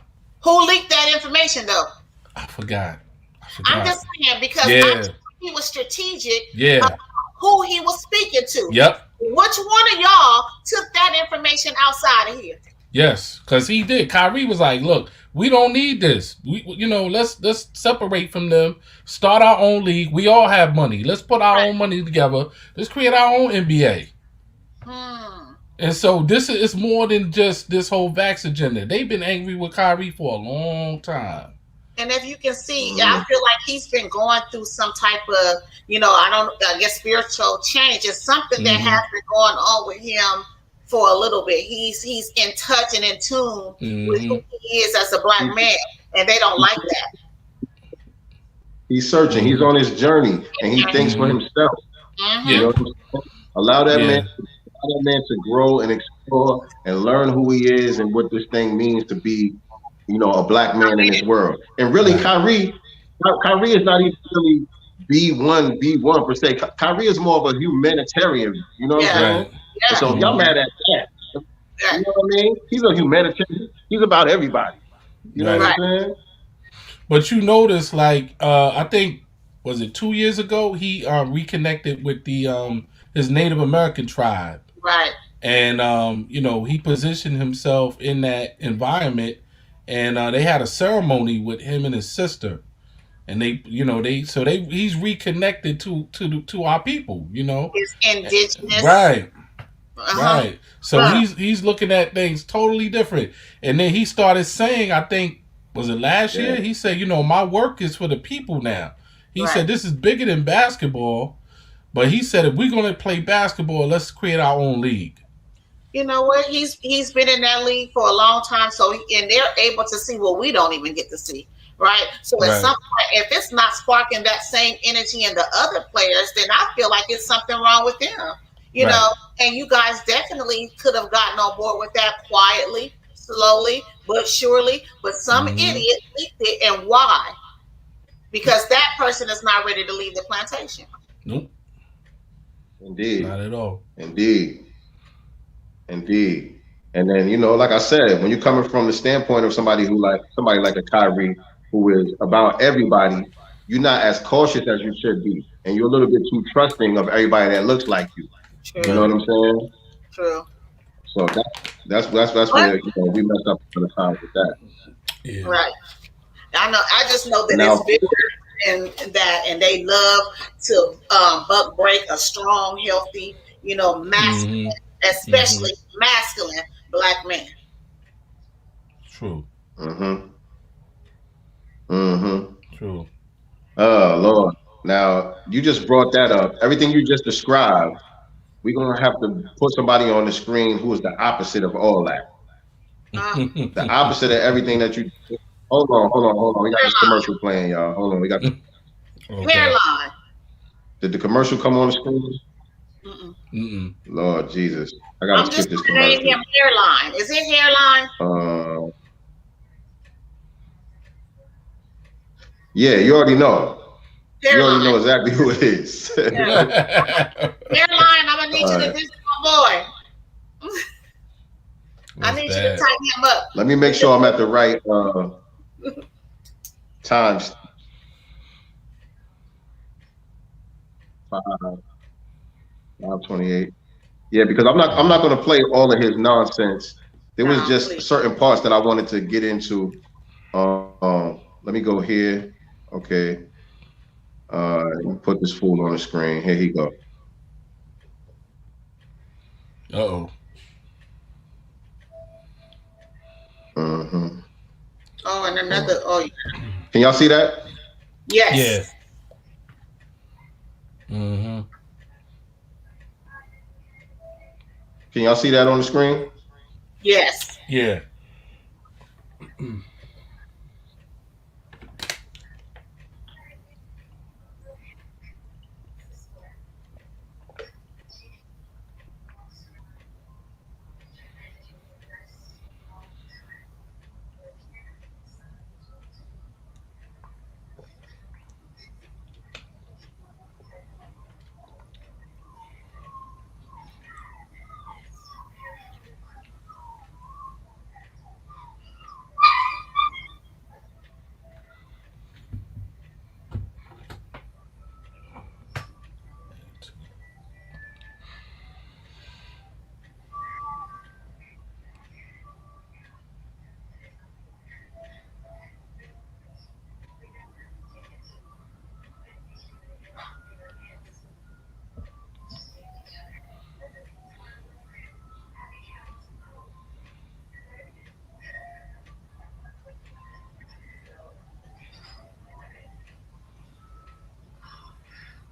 Who leaked that information though? I forgot. I'm just saying, because he was strategic. Who he was speaking to. Yep. Which one of y'all took that information outside of here? Yes, because he did. Kyrie was like, "Look, we don't need this. You know, let's separate from them. Start our own league. We all have money. Let's put our own money together. Let's create our own NBA." And so this is more than just this whole vax agenda. They've been angry with Kyrie for a long time. And if you can see, I feel like he's been going through some type of, you know, I guess spiritual change. It's something that has been going on with him for a little bit. He's in touch and in tune with who he is as a Black man, and they don't like that. He's searching. He's on his journey, and he thinks for himself. You know, allow that man to grow and explore and learn who he is and what this thing means to be, you know, a Black man in this world. And really, Kyrie is not even really B1 per se. Kyrie is more of a humanitarian. You know what I'm saying? Yeah. So y'all mad at that? You know what I mean? He's a humanitarian. He's about everybody. You know what I'm saying? But you notice, like, I think, was it 2 years ago, he reconnected with the his Native American tribe. Right. And you know, he positioned himself in that environment. And they had a ceremony with him and his sister, and he's reconnected to our people, you know. It's indigenous, right? Right. So he's looking at things totally different. And then he started saying, I think, was it last year? He said, you know, my work is for the people now. He said this is bigger than basketball, but he said if we're going to play basketball, let's create our own league. You know what? He's been in that league for a long time, and they're able to see what we don't even get to see, right? So at some point, if it's not sparking that same energy in the other players, then I feel like it's something wrong with them, you know. And you guys definitely could have gotten on board with that quietly, slowly, but surely. But some idiot leaked it, and why? Because that person is not ready to leave the plantation. Nope. Indeed. Not at all. Indeed. And then, you know, like I said, when you're coming from the standpoint of somebody like a Kyrie, who is about everybody, you're not as cautious as you should be, and you're a little bit too trusting of everybody that looks like you. True. You know what I'm saying? True. So that's where, you know, we messed up for the time with that. Right. I just know that it's bigger and that, and they love to buck break a strong, healthy, masculine, especially masculine black man. True. True. Oh Lord. Now you just brought that up. Everything you just described, we're gonna have to put somebody on the screen who is the opposite of all that. The opposite of everything that you. Hold on. We got this commercial playing, y'all. Hold on, we got the hairline. Did the commercial come on the screen? Lord Jesus, I gotta skip this commercial. Hairline. Is it hairline? Yeah, you already know. Hairline. You already know exactly who it is. Hairline. I'm gonna need you to do my boy. I need you to tighten him up. Let me make sure I'm at the right times. 5:28. Yeah, because I'm not going to play all of his nonsense. There was just certain parts that I wanted to get into. Let me go here. Okay. Let me put this fool on the screen. Here he go. Uh-oh. Oh, and another. Oh, can y'all see that? Yes. Yeah. Can y'all see that on the screen? Yes. Yeah.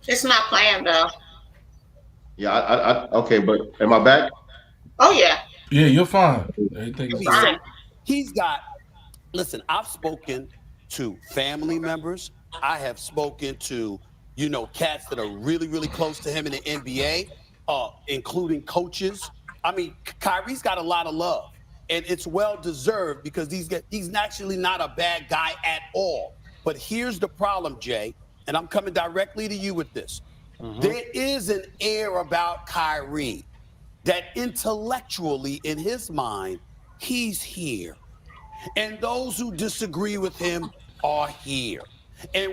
It's not playing though. Yeah, I okay, but am I back? Oh yeah. Yeah, you're fine. Everything's fine. He's got. Listen, I've spoken to family members. I have spoken to cats that are really, really close to him in the NBA, including coaches. I mean, Kyrie's got a lot of love, and it's well deserved because he's actually not a bad guy at all. But here's the problem, Jay. And I'm coming directly to you with this. There is an air about Kyrie that intellectually, in his mind, he's here. And those who disagree with him are here. And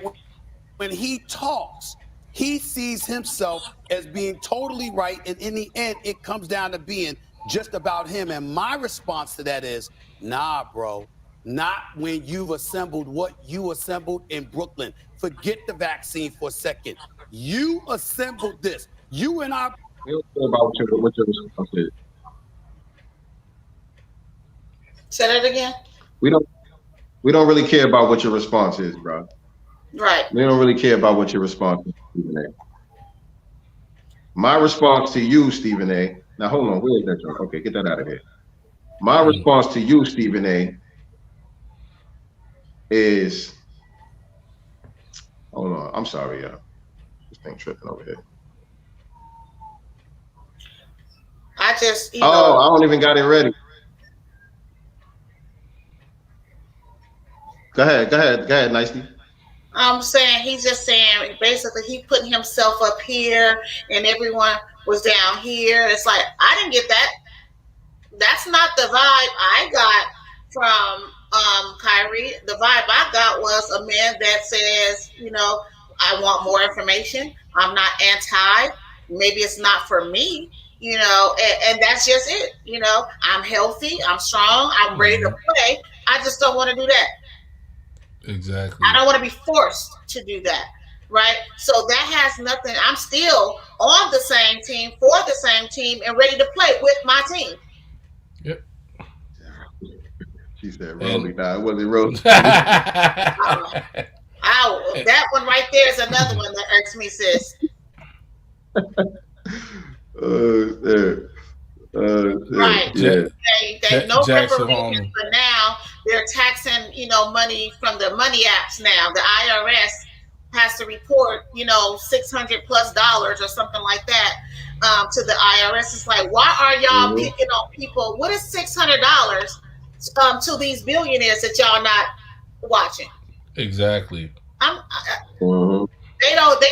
when he talks, he sees himself as being totally right. And in the end, it comes down to being just about him. And my response to that is, nah, bro. Not when you've assembled what you assembled in Brooklyn. Forget the vaccine for a second. You assembled this. You and I. We don't care about what your response is. Say that again. We don't really care about what your response is, bro. Right. We don't really care about what your response is, Stephen A. My response to you, Stephen A. Now hold on, where is that joke? Okay, get that out of here. My response to you, Stephen A. is, hold on, I'm sorry, y'all. This thing tripping over here. I just, I don't even got it ready. Go ahead, Nicely. I'm saying, he's just saying, basically, he putting himself up here and everyone was down here. It's like, I didn't get that. That's not the vibe I got from Kyrie. The vibe I got was a man that says, I want more information. I'm not anti. Maybe it's not for me, and that's just it. I'm healthy. I'm strong. I'm ready to play. I just don't want to do that. Exactly. I don't want to be forced to do that. Right. So that has nothing. I'm still on the same team, for the same team, and ready to play with my team. Yep. She said Rolly. Nah, it wasn't Rolly. That one right there is another one that irks me, sis. Right. Yeah. They no reparations, but now they're taxing, money from the money apps now. The IRS has to report, $600+ or something like that to the IRS. It's like, why are y'all picking on people? What is $600 to these billionaires that y'all not watching? Exactly. They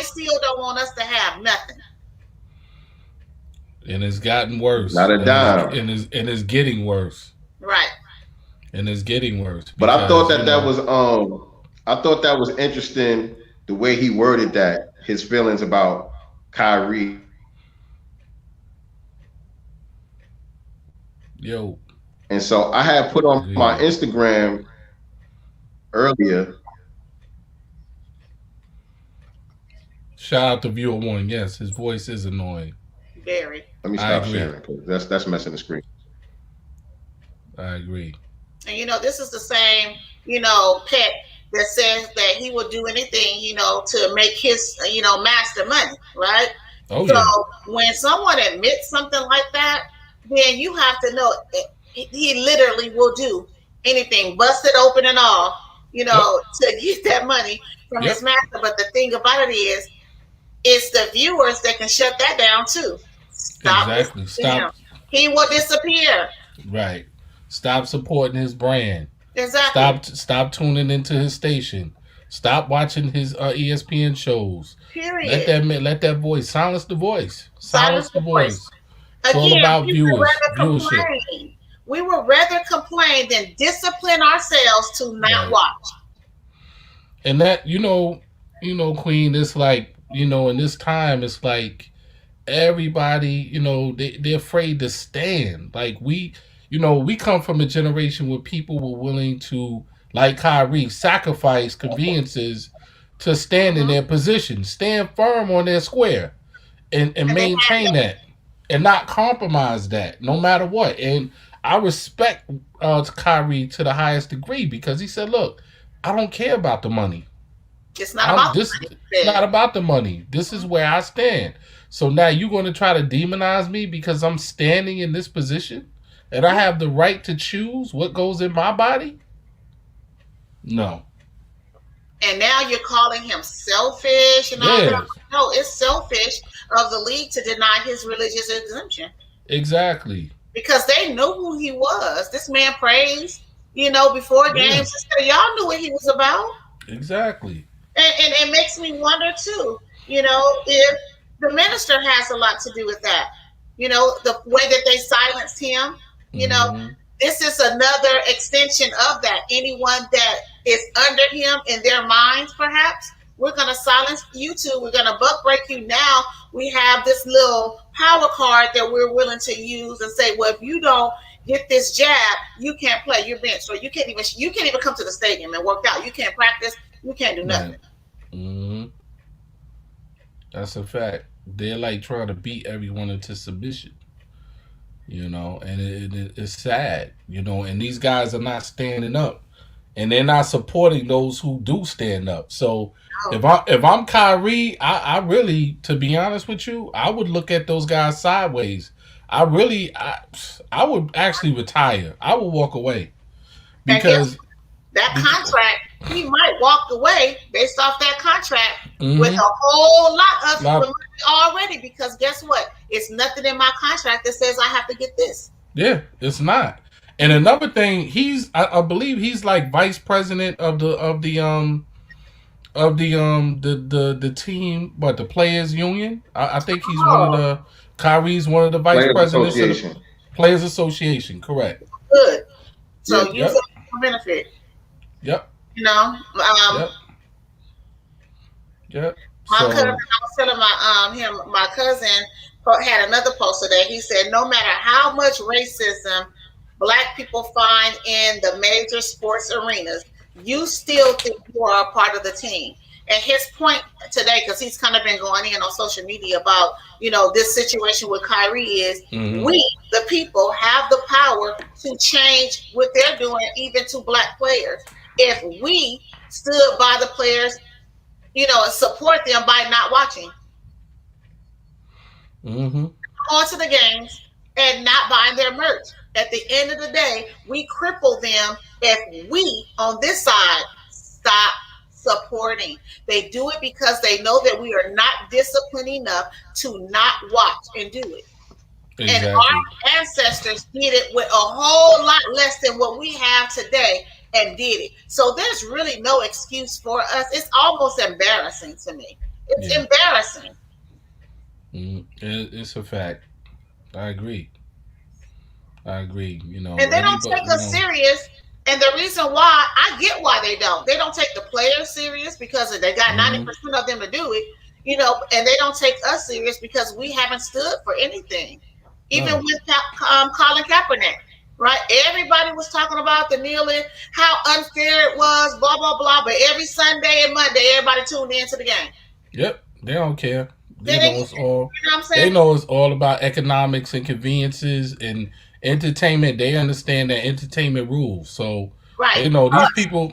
still don't want us to have nothing. And it's gotten worse. Not a dime. And it's getting worse. Right. And it's getting worse. Because, but I thought that was interesting, the way he worded that, his feelings about Kyrie. Yo. And so I had put on my Instagram earlier. Shout out to viewer one. Yes, his voice is annoying. Very. Let me stop sharing because that's messing the screen. I agree. And this is the same, pet that says that he will do anything, to make his, master money, right? Oh, so when someone admits something like that, then you have to know he literally will do anything, bust it open and all, to get that money from his master. But the thing about it is, it's the viewers that can shut that down too. Exactly. Stop. He will disappear. Right. Stop supporting his brand. Exactly. Stop tuning into his station. Stop watching his ESPN shows. Period. Let that voice silence the voice. Silence the voice. It's Again, all about viewership. We would rather complain than discipline ourselves to not watch. And that Queen, it's like, in this time, it's like everybody, they're afraid to stand. Like we come from a generation where people were willing to, like Kyrie, sacrifice conveniences to stand in their position, stand firm on their square, and maintain that, and not compromise that, no matter what. And I respect Kyrie to the highest degree because he said, "Look, I don't care about the money. It's not about the money. It's not about the money. This is where I stand. So now you're going to try to demonize me because I'm standing in this position and I have the right to choose what goes in my body? No." And now you're calling him selfish and all that. No, it's selfish of the league to deny his religious exemption. Exactly. Because they knew who he was. This man prays, before games. Y'all knew what he was about. Exactly. And it makes me wonder too, if the minister has a lot to do with that. The way that they silenced him, this is another extension of that. Anyone that is under him in their minds, perhaps, we're going to silence you too. We're going to buck break you now. We have this little power card that we're willing to use and say, well, if you don't get this jab, you can't play. You're benched, or you can't even come to the stadium and work out. You can't practice. You can't do nothing. Mm-hmm. That's a fact. They're like trying to beat everyone into submission, and it's sad, and these guys are not standing up, and they're not supporting those who do stand up. So if I'm Kyrie, I really, to be honest with you, I would look at those guys sideways. I would actually retire. I would walk away because that contract, he might walk away based off that contract with a whole lot of money already, because guess what? It's nothing in my contract that says I have to get this. Yeah, it's not. And another thing, I believe he's like vice president of the team, the players union. I think he's one of the Kyrie's one of the vice presidents of the Players Association. Correct. Good. So use it for benefit. Yep. Yep. My cousin, I was telling my cousin had another post today. He said, no matter how much racism Black people find in the major sports arenas, you still think you are a part of the team. And his point today, because he's kind of been going in on social media about, this situation with Kyrie is we, the people, have the power to change what they're doing, even to Black players. If we stood by the players, and support them by not watching, going to the games and not buying their merch. At the end of the day, we cripple them if we, on this side, stop supporting. They do it because they know that we are not disciplined enough to not watch and do it. Exactly. And our ancestors did it with a whole lot less than what we have today and did it. So there's really no excuse for us. It's almost embarrassing to me. It's embarrassing. It's a fact. I agree. And they don't take us serious. And the reason why, I get why they don't. They don't take the players serious because they got 90% of them to do it, and they don't take us serious because we haven't stood for anything. Even with Colin Kaepernick, right? Everybody was talking about the kneeling, how unfair it was, blah, blah, blah. But every Sunday and Monday, everybody tuned into the game. Yep, they don't care. They know it's all. They know it's all about economics and conveniences and entertainment. They understand that entertainment rules, so they know these people.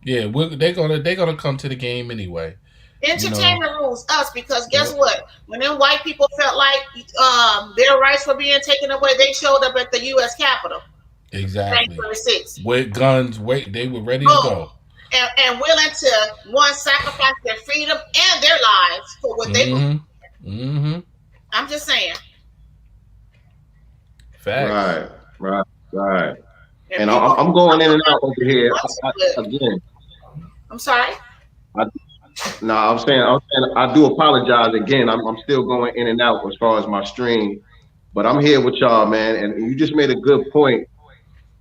They're gonna come to the game anyway. Entertainment rules us because guess what? When them white people felt like their rights were being taken away, they showed up at the U.S. Capitol. Exactly. With guns, they were ready to go. And willing to sacrifice their freedom and their lives for what they believe. I'm just saying. Facts. Right. And I'm going in and out over here again. I'm sorry. I'm saying I do apologize again. I'm still going in and out as far as my stream, but I'm here with y'all, man. And you just made a good point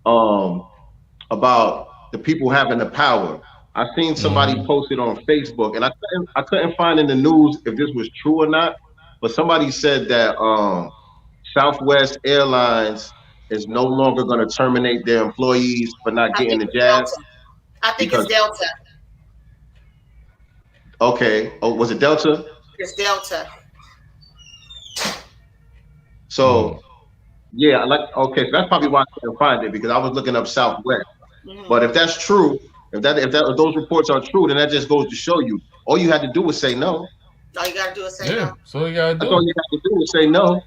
about the people having the power. I seen somebody posted on Facebook, and I couldn't find in the news if this was true or not, but somebody said that Southwest Airlines is no longer going to terminate their employees for not getting the jab. I think it's Delta. Okay. Oh, was it Delta? It's Delta. So, so that's probably why I couldn't find it, because I was looking up Southwest. But if that's true, if those reports are true, then that just goes to show you all you had to do was say no. All you got to do is say no. So you got to do. That's all you have to do is say no.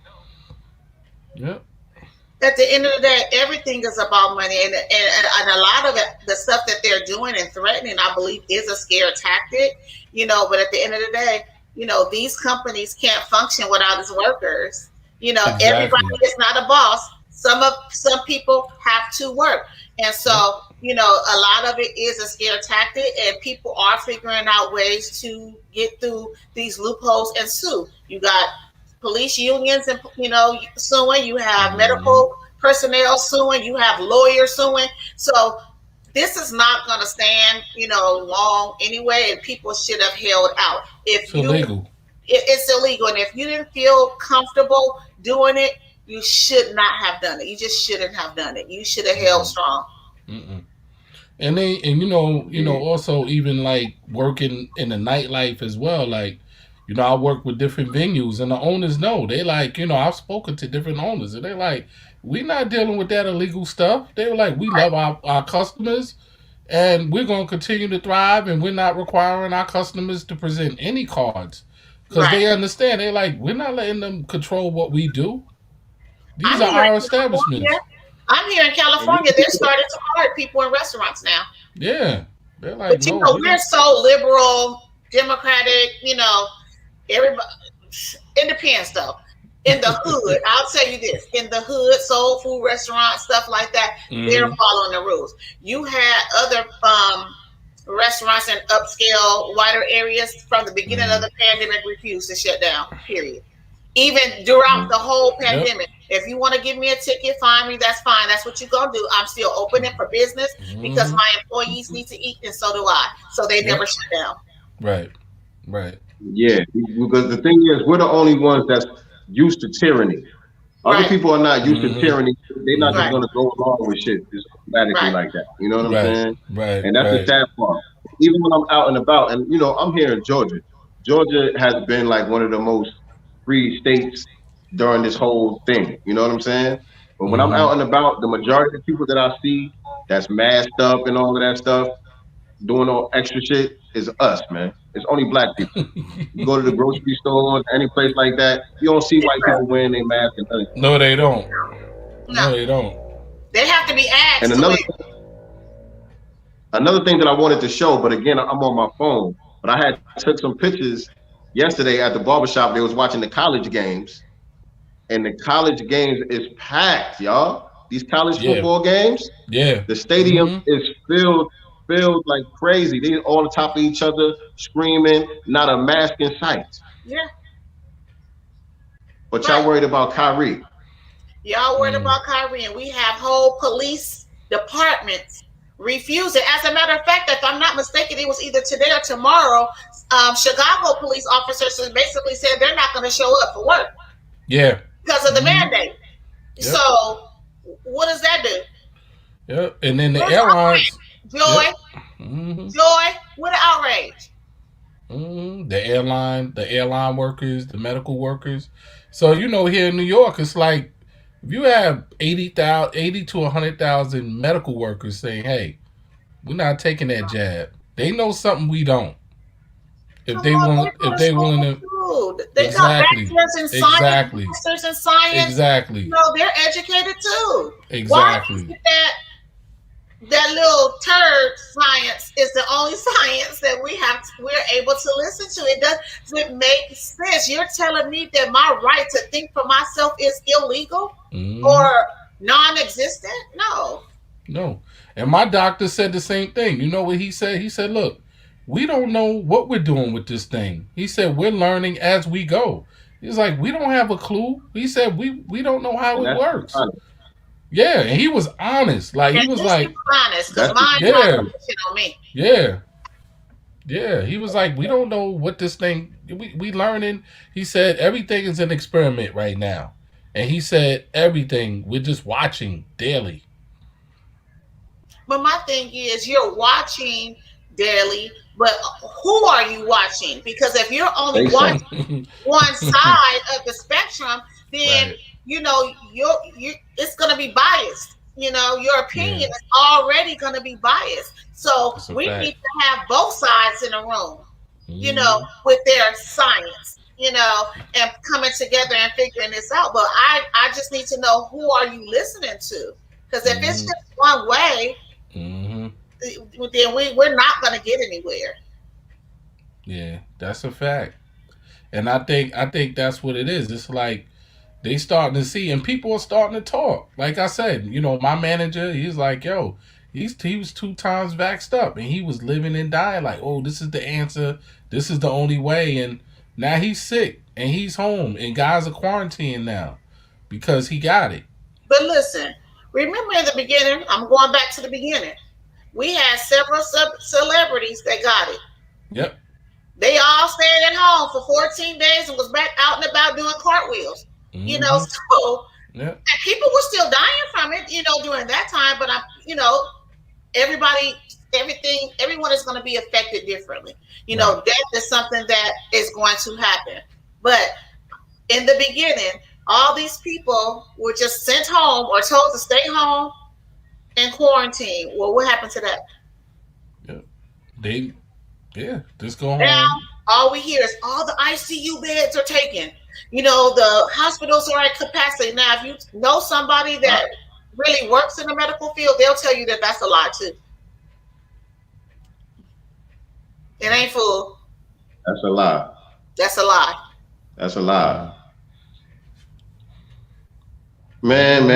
Yep. At the end of the day, everything is about money, and a lot of the stuff that they're doing and threatening, I believe, is a scare tactic. But at the end of the day, these companies can't function without its workers. Exactly. Everybody is not a boss. Some people have to work, and so a lot of it is a scare tactic, and people are figuring out ways to get through these loopholes and sue. You got police unions and suing, you have medical personnel suing, you have lawyers suing. So this is not going to stand long anyway, and people should have held out. It's illegal, and if you didn't feel comfortable doing it, you should not have done it. You just shouldn't have done it. You should have held strong. And also even like working in the nightlife as well, like I work with different venues, and the owners know. They like, I've spoken to different owners, and they're like, we're not dealing with that illegal stuff. They were like, we love our customers, and we're going to continue to thrive, and we're not requiring our customers to present any cards. Because they understand. They're like, we're not letting them control what we do. These are our establishments. I'm here in California. They're starting to hire people in restaurants now. Yeah. They're like, but we're so liberal, democratic, everybody, it depends though. In the hood, I'll tell you this, in the hood, soul food restaurant, stuff like that, they're following the rules. You had other restaurants in upscale, wider areas from the beginning of the pandemic refused to shut down, period. Even throughout the whole pandemic. If you want to give me a ticket, find me, that's fine. That's what you're going to do. I'm still opening for business because my employees need to eat, and so do I. So they never shut down. Right. Yeah, because the thing is, we're the only ones that's used to tyranny. Other people are not used to tyranny. They're not just Right. gonna go along with shit just automatically Right. like that. You know what I'm saying? Right. And that's the sad part. Even when I'm out and about, and you know, I'm here in Georgia. Georgia has been like one of the most free states during this whole thing. You know what I'm saying? But when I'm out and about, the majority of the people that I see that's masked up and all of that stuff, doing all extra shit, is us, man. It's only black people. You go to the grocery store, any place like that, you don't see white people wearing their mask and nothing. No, they don't. No, they don't. They have to be asked. And another thing that I wanted to show, but again, I'm on my phone. But I had took some pictures yesterday at the barbershop. They was watching the college games, and the college games is packed, y'all. These college football games, the stadium is filled like crazy. They all on top of each other, screaming, not a mask in sight. Yeah. But y'all worried about Kyrie. Y'all worried about Kyrie, and we have whole police departments refusing. As a matter of fact, if I'm not mistaken, it was either today or tomorrow. Chicago police officers basically said they're not going to show up for work. Yeah. Because of the mandate. Yep. So, what does that do? Yep. And then the airlines. Joy. Joy. What an outrage. The airline workers, the medical workers. So, you know, here in New York, it's like if you have 80 to 100,000 medical workers saying, hey, we're not taking that jab. They know something we don't. If they willing to, they got bachelors in science, masters in science. Exactly. You know, they're educated too. Exactly. Why that little turd science is the only science that we're able to listen to? It doesn't make sense. You're telling me that my right to think for myself is illegal or non-existent? No. And my doctor said the same thing. You know what he said? He said, look, we don't know what we're doing with this thing. He said, we're learning as we go. He's like, we don't have a clue. He said, we don't know how it works. Yeah, and he was honest. Like, he was like, honest, because mine's not on me. Yeah, he was like, we don't know what this thing, we learning. He said, everything is an experiment right now. And he said, everything, we're just watching daily. But my thing is, you're watching daily, but who are you watching? Because if you're only watching one side of the spectrum, then you know it's going to be biased. You know, your opinion is already going to be biased. So we need to have both sides in a room, you know, with their science, you know, and coming together and figuring this out. But I just need to know, who are you listening to? Because if it's just one way, then we're not going to get anywhere. Yeah, that's a fact. And I think that's what it is. It's like they starting to see, and people are starting to talk. Like I said, you know, my manager, he's like, yo, he was 2 times vaxxed up, and he was living and dying like, oh, this is the answer. This is the only way. And now he's sick, and he's home, and guys are quarantined now because he got it. But listen, remember in the beginning, I'm going back to the beginning, we had several celebrities that got it. Yep. They all stayed at home for 14 days and was back out and about doing cartwheels. You know, so and people were still dying from it, you know, during that time. But you know, everyone is going to be affected differently. You know, death is something that is going to happen. But in the beginning, all these people were just sent home or told to stay home and quarantine. Well, what happened to that? Just go home. Now, all we hear is all the ICU beds are taken. You know, the hospitals are at capacity. Now, if you know somebody that really works in the medical field, they'll tell you that that's a lie too. It ain't full. That's a lie. That's a lie. That's a lie. Man.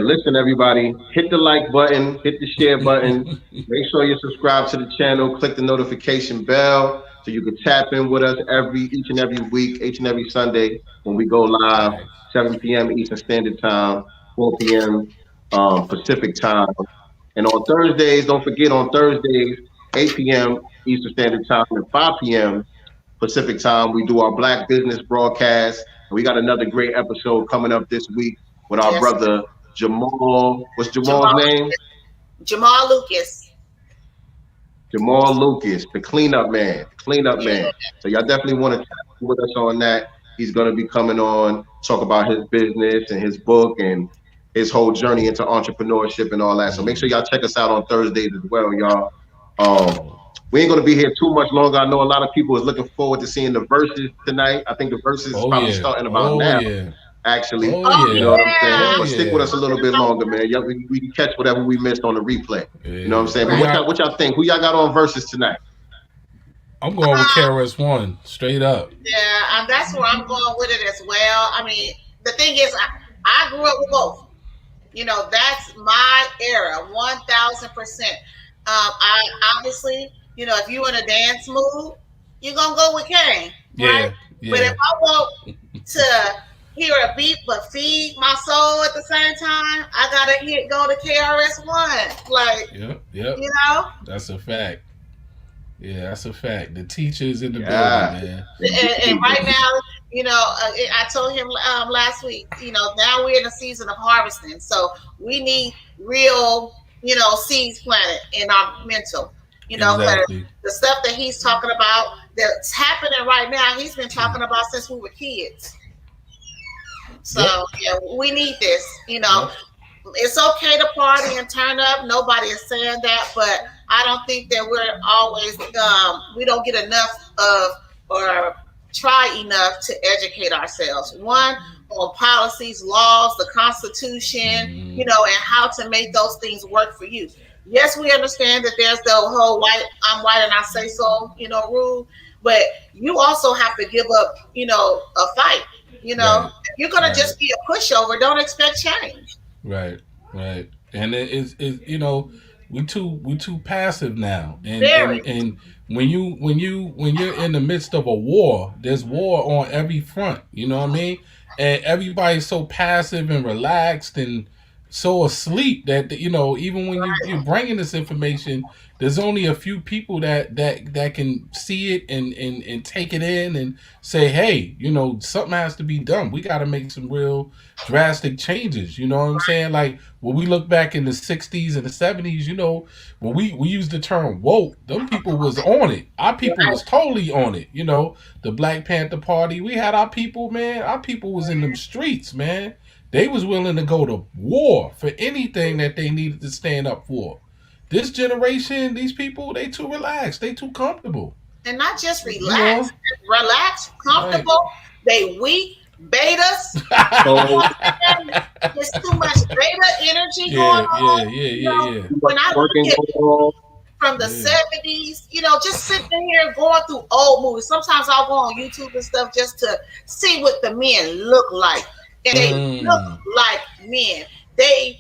Listen, everybody, hit the like button, hit the share button. Make sure you subscribe to the channel. Click the notification bell so you can tap in with us each and every week, each and every Sunday when we go live, 7 p.m. Eastern Standard Time, 4 p.m. Pacific Time. And on Thursdays, don't forget, on Thursdays, 8 p.m. Eastern Standard Time and 5 p.m. Pacific Time, we do our Black Business broadcast. We got another great episode coming up this week with our brother Jamal. What's Jamal's name? Jamal Lucas. Jamal Lucas, the cleanup man. So y'all definitely want to chat with us on that. He's going to be coming on, talk about his business and his book and his whole journey into entrepreneurship and all that. So make sure y'all check us out on Thursdays as well, y'all. We ain't going to be here too much longer. I know a lot of people is looking forward to seeing the verses tonight. I think the verses is probably starting about now. Actually, you know what I'm saying? But stick with us a little bit longer, man. Yeah, we can catch whatever we missed on the replay. You know what I'm saying? But what y'all think? Who y'all got on verses tonight? I'm going with KRS-One, straight up. Yeah, that's where I'm going with it as well. I mean, the thing is, I grew up with both. You know, that's my era, 1,000%. I obviously, you know, if you in a dance mood, you're gonna go with Kane, right? Yeah. But if I want to hear a beat but feed my soul at the same time, I gotta go to KRS-One. Like, you know, that's a fact. Yeah, that's a fact. The teacher's in the building, man. And right now, you know, I told him last week, you know, now we're in the season of harvesting, so we need real, you know, seeds planted in our mental. You know, the stuff that he's talking about that's happening right now, he's been talking about since we were kids. So yeah, we need this. You know, it's okay to party and turn up. Nobody is saying that, but I don't think that we're always we don't get enough of or try enough to educate ourselves. One, on policies, laws, the Constitution, you know, and how to make those things work for you. Yes, we understand that there's the whole I'm white and I say so, you know, rule, but you also have to give up, you know, a fight. You know, if you're gonna just be a pushover, don't expect change. Right. And it's you know, we too passive now. And when you're in the midst of a war, there's war on every front. You know what I mean? And everybody's so passive and relaxed and so asleep that, you know, even when you're bringing this information, there's only a few people that can see it and take it in and say, hey, you know, something has to be done. We got to make some real drastic changes. You know what I'm saying? Like when we look back in the 60s and the 70s, you know, when we used the term woke, them people was on it. Our people was totally on it. You know, the Black Panther Party, we had our people, man. Our people was in them streets, man. They was willing to go to war for anything that they needed to stand up for. This generation, these people, they too relaxed. They too comfortable. And not just relaxed. You know? Relaxed, comfortable. Right. They weak, betas. There's too much beta energy going on. Yeah. When I look at from the 70s, you know, just sitting here going through old movies. Sometimes I'll go on YouTube and stuff just to see what the men look like. And they look like men. They,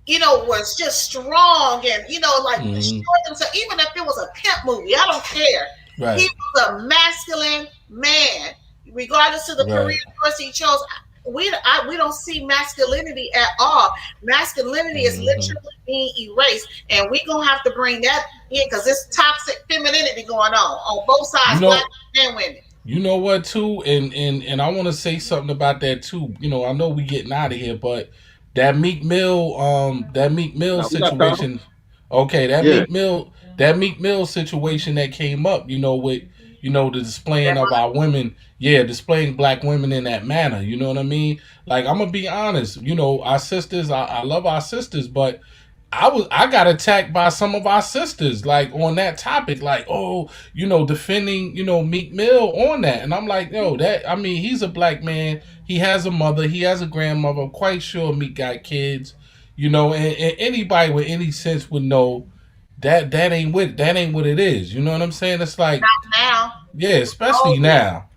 you know, was just strong and, you know, like so even if it was a pimp movie, I don't care. Right. He was a masculine man, regardless of the career course he chose. We don't see masculinity at all. Masculinity is literally being erased, and we're gonna have to bring that in because there's toxic femininity going on both sides, black and women. You know what, too, and I want to say something about that too. You know, I know we getting out of here, but that Meek Mill situation. Okay, that Meek Mill situation that came up. You know, with the displaying of our women, displaying black women in that manner. You know what I mean? Like, I'm gonna be honest. You know, our sisters, I love our sisters, but I got attacked by some of our sisters, like on that topic, like, oh, you know, defending, you know, Meek Mill on that. And I'm like, yo, he's a black man. He has a mother. He has a grandmother. I'm quite sure Meek got kids, you know, and anybody with any sense would know that ain't what it is. You know what I'm saying? It's like, not now. Yeah, especially now.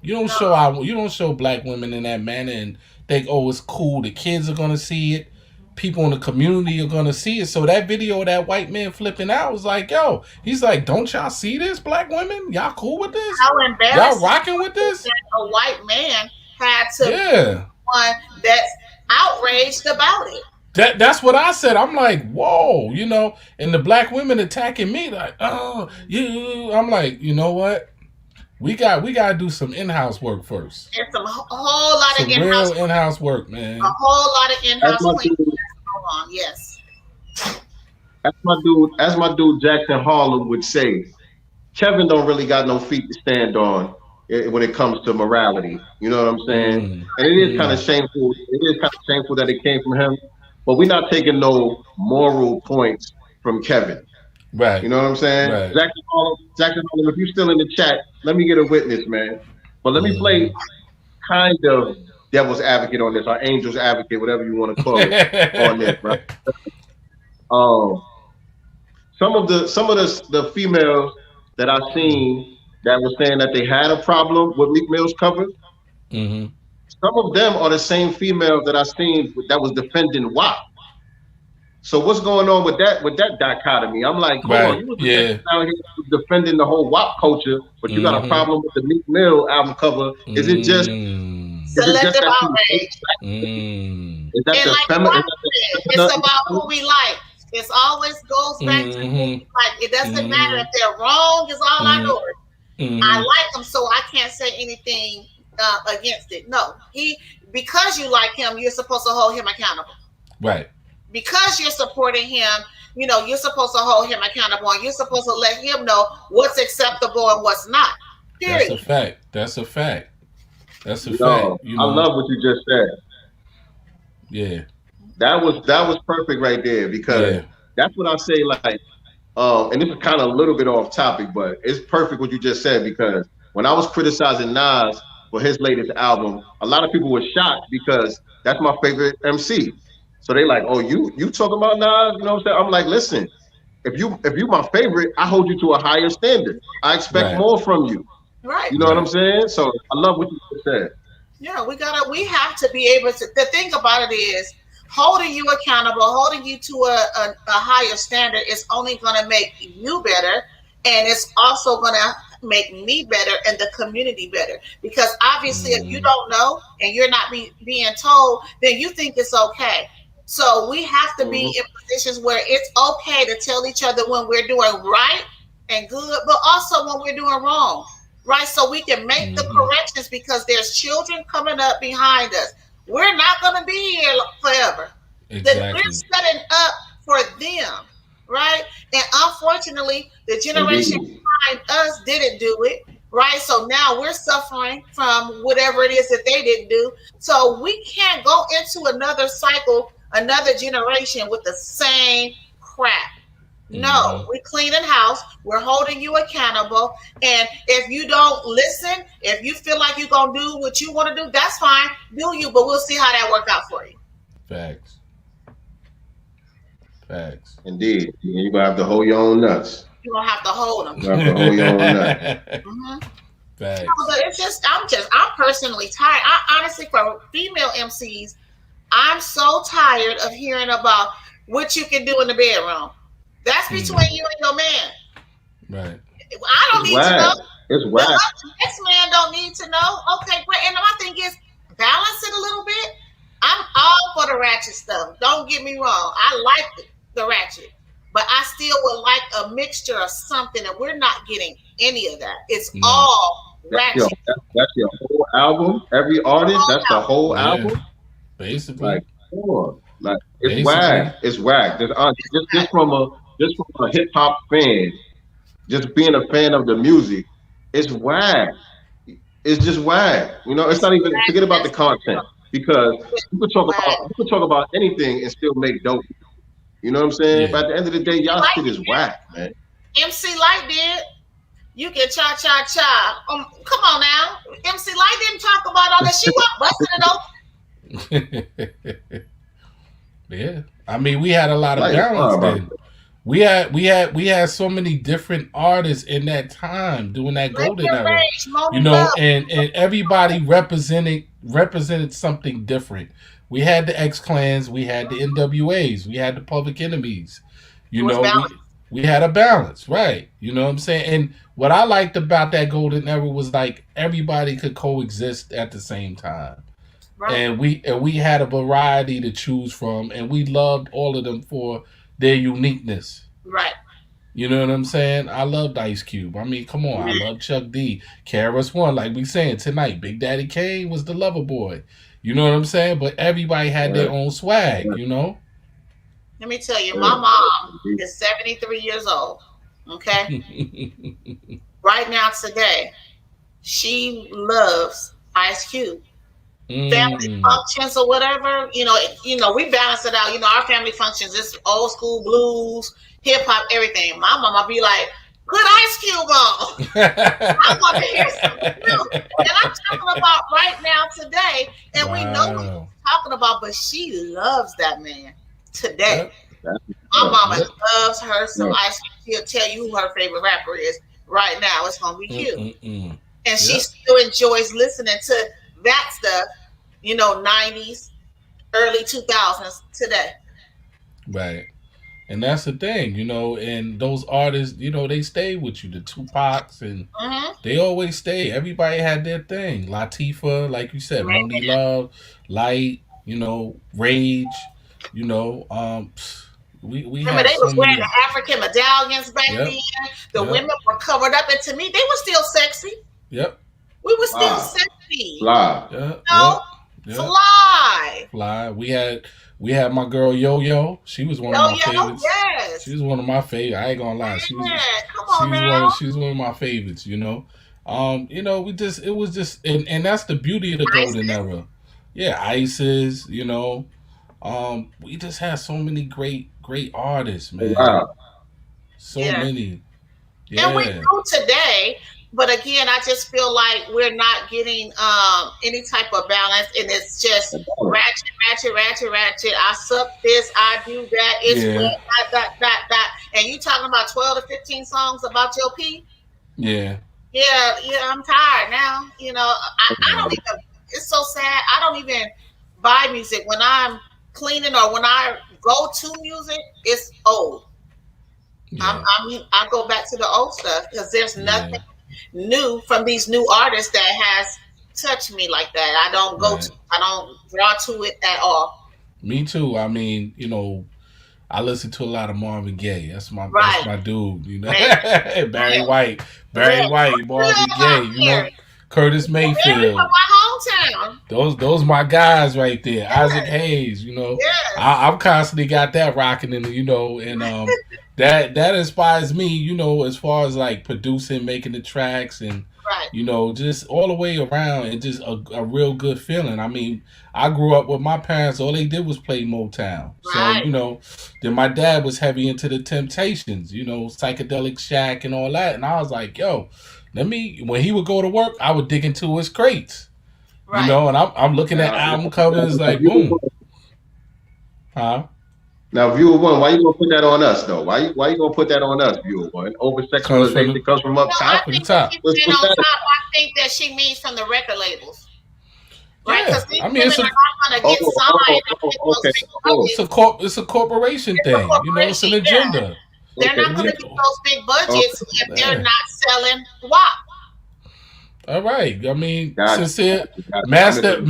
You don't show black women in that manner and think, oh, it's cool. The kids are gonna see it. People in the community are gonna see it. So that video of that white man flipping out was like, yo, he's like, don't y'all see this, black women? Y'all cool with this? How embarrassing! Y'all rocking with this? A white man had to be one that's outraged about it. That's what I said. I'm like, whoa, you know, and the black women attacking me like, oh, you. I'm like, you know what? We gotta do some in-house work first. There's some whole lot Some of in-house real in-house work, man. a whole lot of in-house cleaning dude, going on. Yes. as my dude Jackson Harlem would say, Kevin don't really got no feet to stand on when it comes to morality. You know what I'm saying? And it is kind of shameful. It is kind of shameful that it came from him. But we're not taking no moral points from Kevin. Right. You know what I'm saying? Right. Jackson Harlem, if you're still in the chat, let me get a witness, man. But let me play kind of devil's advocate on this, or angel's advocate, whatever you want to call it, on this, right? Some of the females that I've seen that were saying that they had a problem with Meek Mill's cover, some of them are the same females that I've seen that was defending WAP. So what's going on with that dichotomy? I'm like, hold on, you was out here defending the whole WAP culture, but you got a problem with the Meek Mill album cover. Is it just selective outrage? Is that and the like feminine? it's about who we like. It always goes back to who we like. It doesn't matter if they're wrong. Is all I know. I like them, so I can't say anything against it. No, because you like him, you're supposed to hold him accountable. Right. Because you're supporting him, you know, you're supposed to hold him accountable, and you're supposed to let him know what's acceptable and what's not. Period. That's a fact. That's a fact. That's a fact. I love what you just said. Yeah. That was perfect right there, because that's what I say, like, and this is kind of a little bit off topic, but it's perfect what you just said, because when I was criticizing Nas for his latest album, a lot of people were shocked because that's my favorite MC. So they like, oh, you talking about Nas? You know what I'm saying? I'm like, listen, if you my favorite, I hold you to a higher standard. I expect more from you. Right. You know what I'm saying? So I love what you just said. Yeah, we have to be able to. The thing about it is, holding you accountable, holding you to a higher standard is only going to make you better, and it's also going to make me better and the community better. Because obviously, if you don't know and you're not being told, then you think it's okay. So we have to be in positions where it's okay to tell each other when we're doing right and good, but also when we're doing wrong, right? So we can make the corrections, because there's children coming up behind us. We're not going to be here forever. Exactly. We're setting up for them, right? And unfortunately, the generation behind us didn't do it, right? So now we're suffering from whatever it is that they didn't do. So we can't go into another cycle, another generation with the same crap. No, we're cleaning house. We're holding you accountable. And if you don't listen, if you feel like you're going to do what you want to do, that's fine. Do you, but we'll see how that works out for you. Facts. Facts. Indeed. You're going to have to hold your own nuts. You're going to have to hold them. You have to hold your own nuts. Facts. No, but it's I'm personally tired. I honestly, for female MCs, I'm so tired of hearing about what you can do in the bedroom. That's between you and your man. Right. I don't need to know. It's whack. The next man don't need to know. Okay, great. And my thing is, balance it a little bit. I'm all for the ratchet stuff. Don't get me wrong. I like the ratchet, but I still would like a mixture of something, and we're not getting any of that. It's all ratchet. That's your whole album. Every artist, that's the whole album. Basically. Like, come on. Like, it's whack. It's whack. Just from a hip hop fan, just being a fan of the music, it's whack. It's just whack. You know, it's not even, forget about the content, because you could talk about anything and still make dope. You know what I'm saying? But at the end of the day, y'all shit is whack, man. MC Light did. You can cha. Come on now. MC Light didn't talk about all that. She wasn't busting it open. Yeah, I mean, we had a lot of balance then. We had so many different artists in that time doing that golden era, you know, and everybody represented something different. We had the X-Clans, we had the NWAs, we had the Public Enemies, you know, we had a balance, right? You know what I'm saying? And what I liked about that golden era was like everybody could coexist at the same time. Right. And we had a variety to choose from, and we loved all of them for their uniqueness. Right. You know what I'm saying? I loved Ice Cube. I mean, come on. I love Chuck D. KRS-One, like we saying tonight. Big Daddy Kane was the lover boy. You know what I'm saying? But everybody had their own swag, you know? Let me tell you, my mom is 73 years old. Okay? Right now, today, she loves Ice Cube. Family functions or whatever, you know, we balance it out. You know, our family functions is old school blues, hip hop, everything. My mama be like, put Ice Cube on. I want to hear something new. And I'm talking about right now today, and we know what we're talking about, but she loves that man today. My mama loves her some Ice Cube. She'll tell you who her favorite rapper is right now. It's gonna be Cube. And she still enjoys listening to that stuff, you know, 90s, early 2000s today. Right. And that's the thing, you know, and those artists, you know, they stay with you, the Tupacs, and they always stay. Everybody had their thing. Latifah, like you said, Monie Love, Light, you know, Rage, you know, we remember they was wearing the African medallions back then. The women were covered up, and to me, they were still sexy. Yep. We were still sexy. Fly. Fly. We had my girl Yo Yo. She was one of my favorites. Yes. She was one of my favorites. I ain't gonna lie. She was one of my favorites, you know. You know, it was just and that's the beauty of the golden era. Yeah, Isis, you know. We just had so many great artists, man. Wow. So many. Yeah. And we do today. But again, I just feel like we're not getting any type of balance, and it's just ratchet. I suck this, I do that. It's that. And you talking about 12 to 15 songs about your P? Yeah. Yeah. I'm tired now. You know, I don't even. It's so sad. I don't even buy music when I'm cleaning or when I go to music. It's old. Yeah. I go back to the old stuff because there's nothing new from these new artists that has touched me like that. I don't I don't draw to it at all. Me too. I mean, you know, I listen to a lot of Marvin Gaye. That's my dude, you know. Barry White, Marvin Gaye, you know. Curtis Mayfield. From my hometown. Those my guys right there. Isaac Hayes, you know. I'm constantly got that rocking in, you know, and that inspires me, you know, as far as like producing, making the tracks, and you know, just all the way around, and just a real good feeling. I mean, I grew up with my parents, all they did was play Motown. So, you know, then my dad was heavy into the Temptations, you know, Psychedelic Shack and all that. And I was like, yo, when he would go to work, I would dig into his crates. You know, and I'm looking at album covers like, boom. Huh? Now, Viewer One, why you gonna put that on us though? Why you gonna put that on us, Viewer One? Over-sexualization comes from up top. I think I think that she means from the record labels. Right? Because these women are not gonna get signed. It's a corporation thing. You know, it's an agenda. They're not gonna get those big budgets if they're not selling WAP. All right. I mean, sincere Master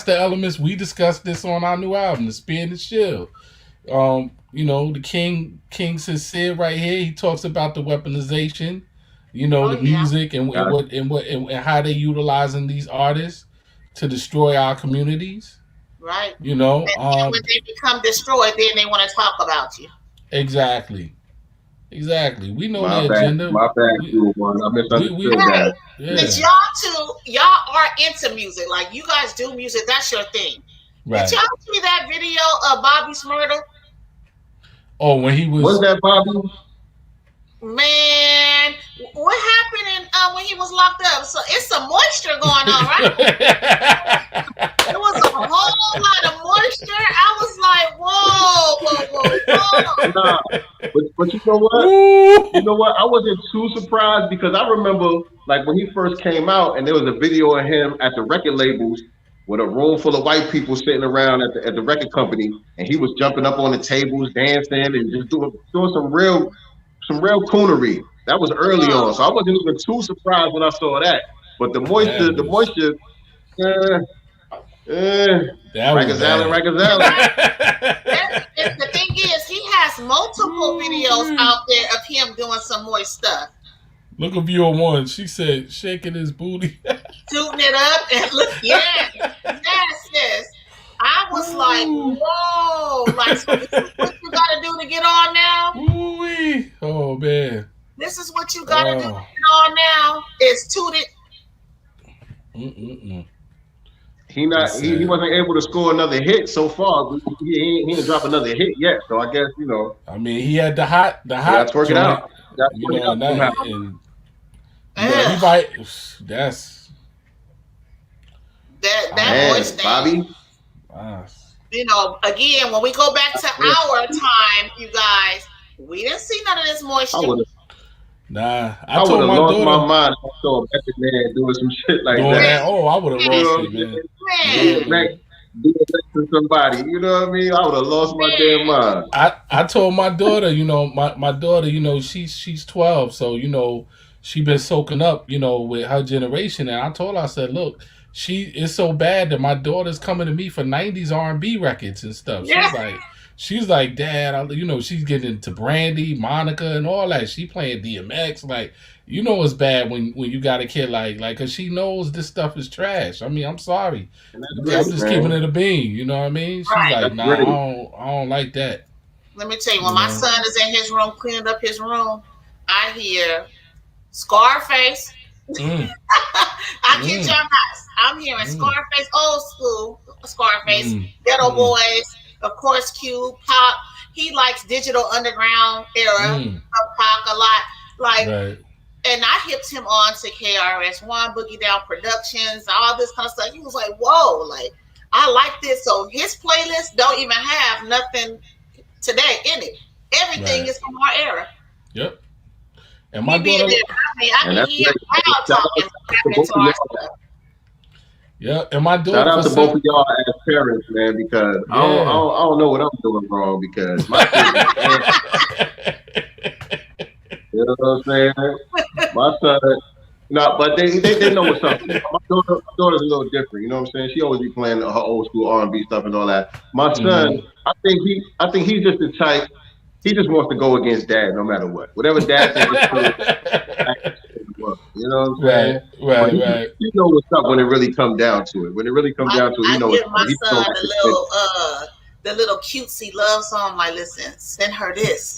Elements. We discussed this on our new album, The Spear and the Shield. You know, the King Sincere right here. He talks about the weaponization. You know, the music and how they utilizing these artists to destroy our communities. Right. You know, and when they become destroyed, then they want to talk about you. Exactly. We know the agenda. My bad, I misunderstood that. Because y'all are into music. Like, you guys do music. That's your thing. Right. Did y'all see that video of Bobby's murder? Oh, when he was... Was that Bobby? Man, what happened when he was locked up? So it's some moisture going on, right? There was a whole lot of moisture. I was like, whoa. Nah, but you know what? You know what? I wasn't too surprised because I remember like when he first came out and there was a video of him at the record labels with a room full of white people sitting around at the record company, and he was jumping up on the tables, dancing, and just doing some real coonery. That was early on, so I wasn't even too surprised when I saw that. But the moisture, Rikers Island. The thing is, he has multiple videos out there of him doing some moist stuff. Look at viewer one. She said, shaking his booty. Shooting it up and look, yes, sis. I was like, whoa, like, so this is what you gotta do to get on now? Ooh-wee. Oh, man. This is what you gotta do to get on now, is toot it. He wasn't able to score another hit so far. He didn't drop another hit yet. So I guess, you know. I mean, he had the hot. That's working out. You know, and he might. That's that voice thing. Bobby. You know, again, when we go back to our time, you guys, we didn't see none of this moisture. Nah, I would have lost my mind if I saw a Method Man doing some shit like that. Oh, I would have lost it, man. Do it to somebody, you know what I mean? I would have lost my damn mind. I told my daughter, you know, my daughter, you know, she's 12, so you know, she been soaking up, you know, with her generation, and I told her, I said, look, it's so bad that my daughter's coming to me for 90s R&B records and stuff. She's like, Dad, you know, she's getting into Brandy, Monica, and all that. She playing DMX. Like, you know, it's bad when you got a kid like, cause she knows this stuff is trash. I mean, I'm sorry, I'm just keeping it a bean. You know what I mean? She's like, nah, I don't like that. Let me tell you, when my son is in his room cleaning up his room, I hear Scarface. I kid y'all not. I'm hearing Scarface, old school Scarface, Ghetto Boys, of course, Cube, Pop. He likes Digital Underground era of Pac a lot. Like, and I hipped him on to KRS-One, Boogie Down Productions, all this kind of stuff. He was like, whoa, like, I like this. So his playlist don't even have nothing today in it. Everything is from our era. Yep. And my daughter, I can hear loud talking happening to our stuff. Yeah, and my daughter. Shout out to both of y'all as parents, man, because I don't know what I'm doing wrong because my kids, you know what I'm saying? My son, but they know what's up. My daughter's a little different, you know what I'm saying? She always be playing her old school R&B stuff and all that. My son, I think he's just the type. He just wants to go against dad no matter what. Whatever dad thinks is true, you know what I'm saying? Right. You know what's up when it really comes down to it. When it really comes down to it, you know what's up. I give my son the little cutesy love song. Like, listen, send her this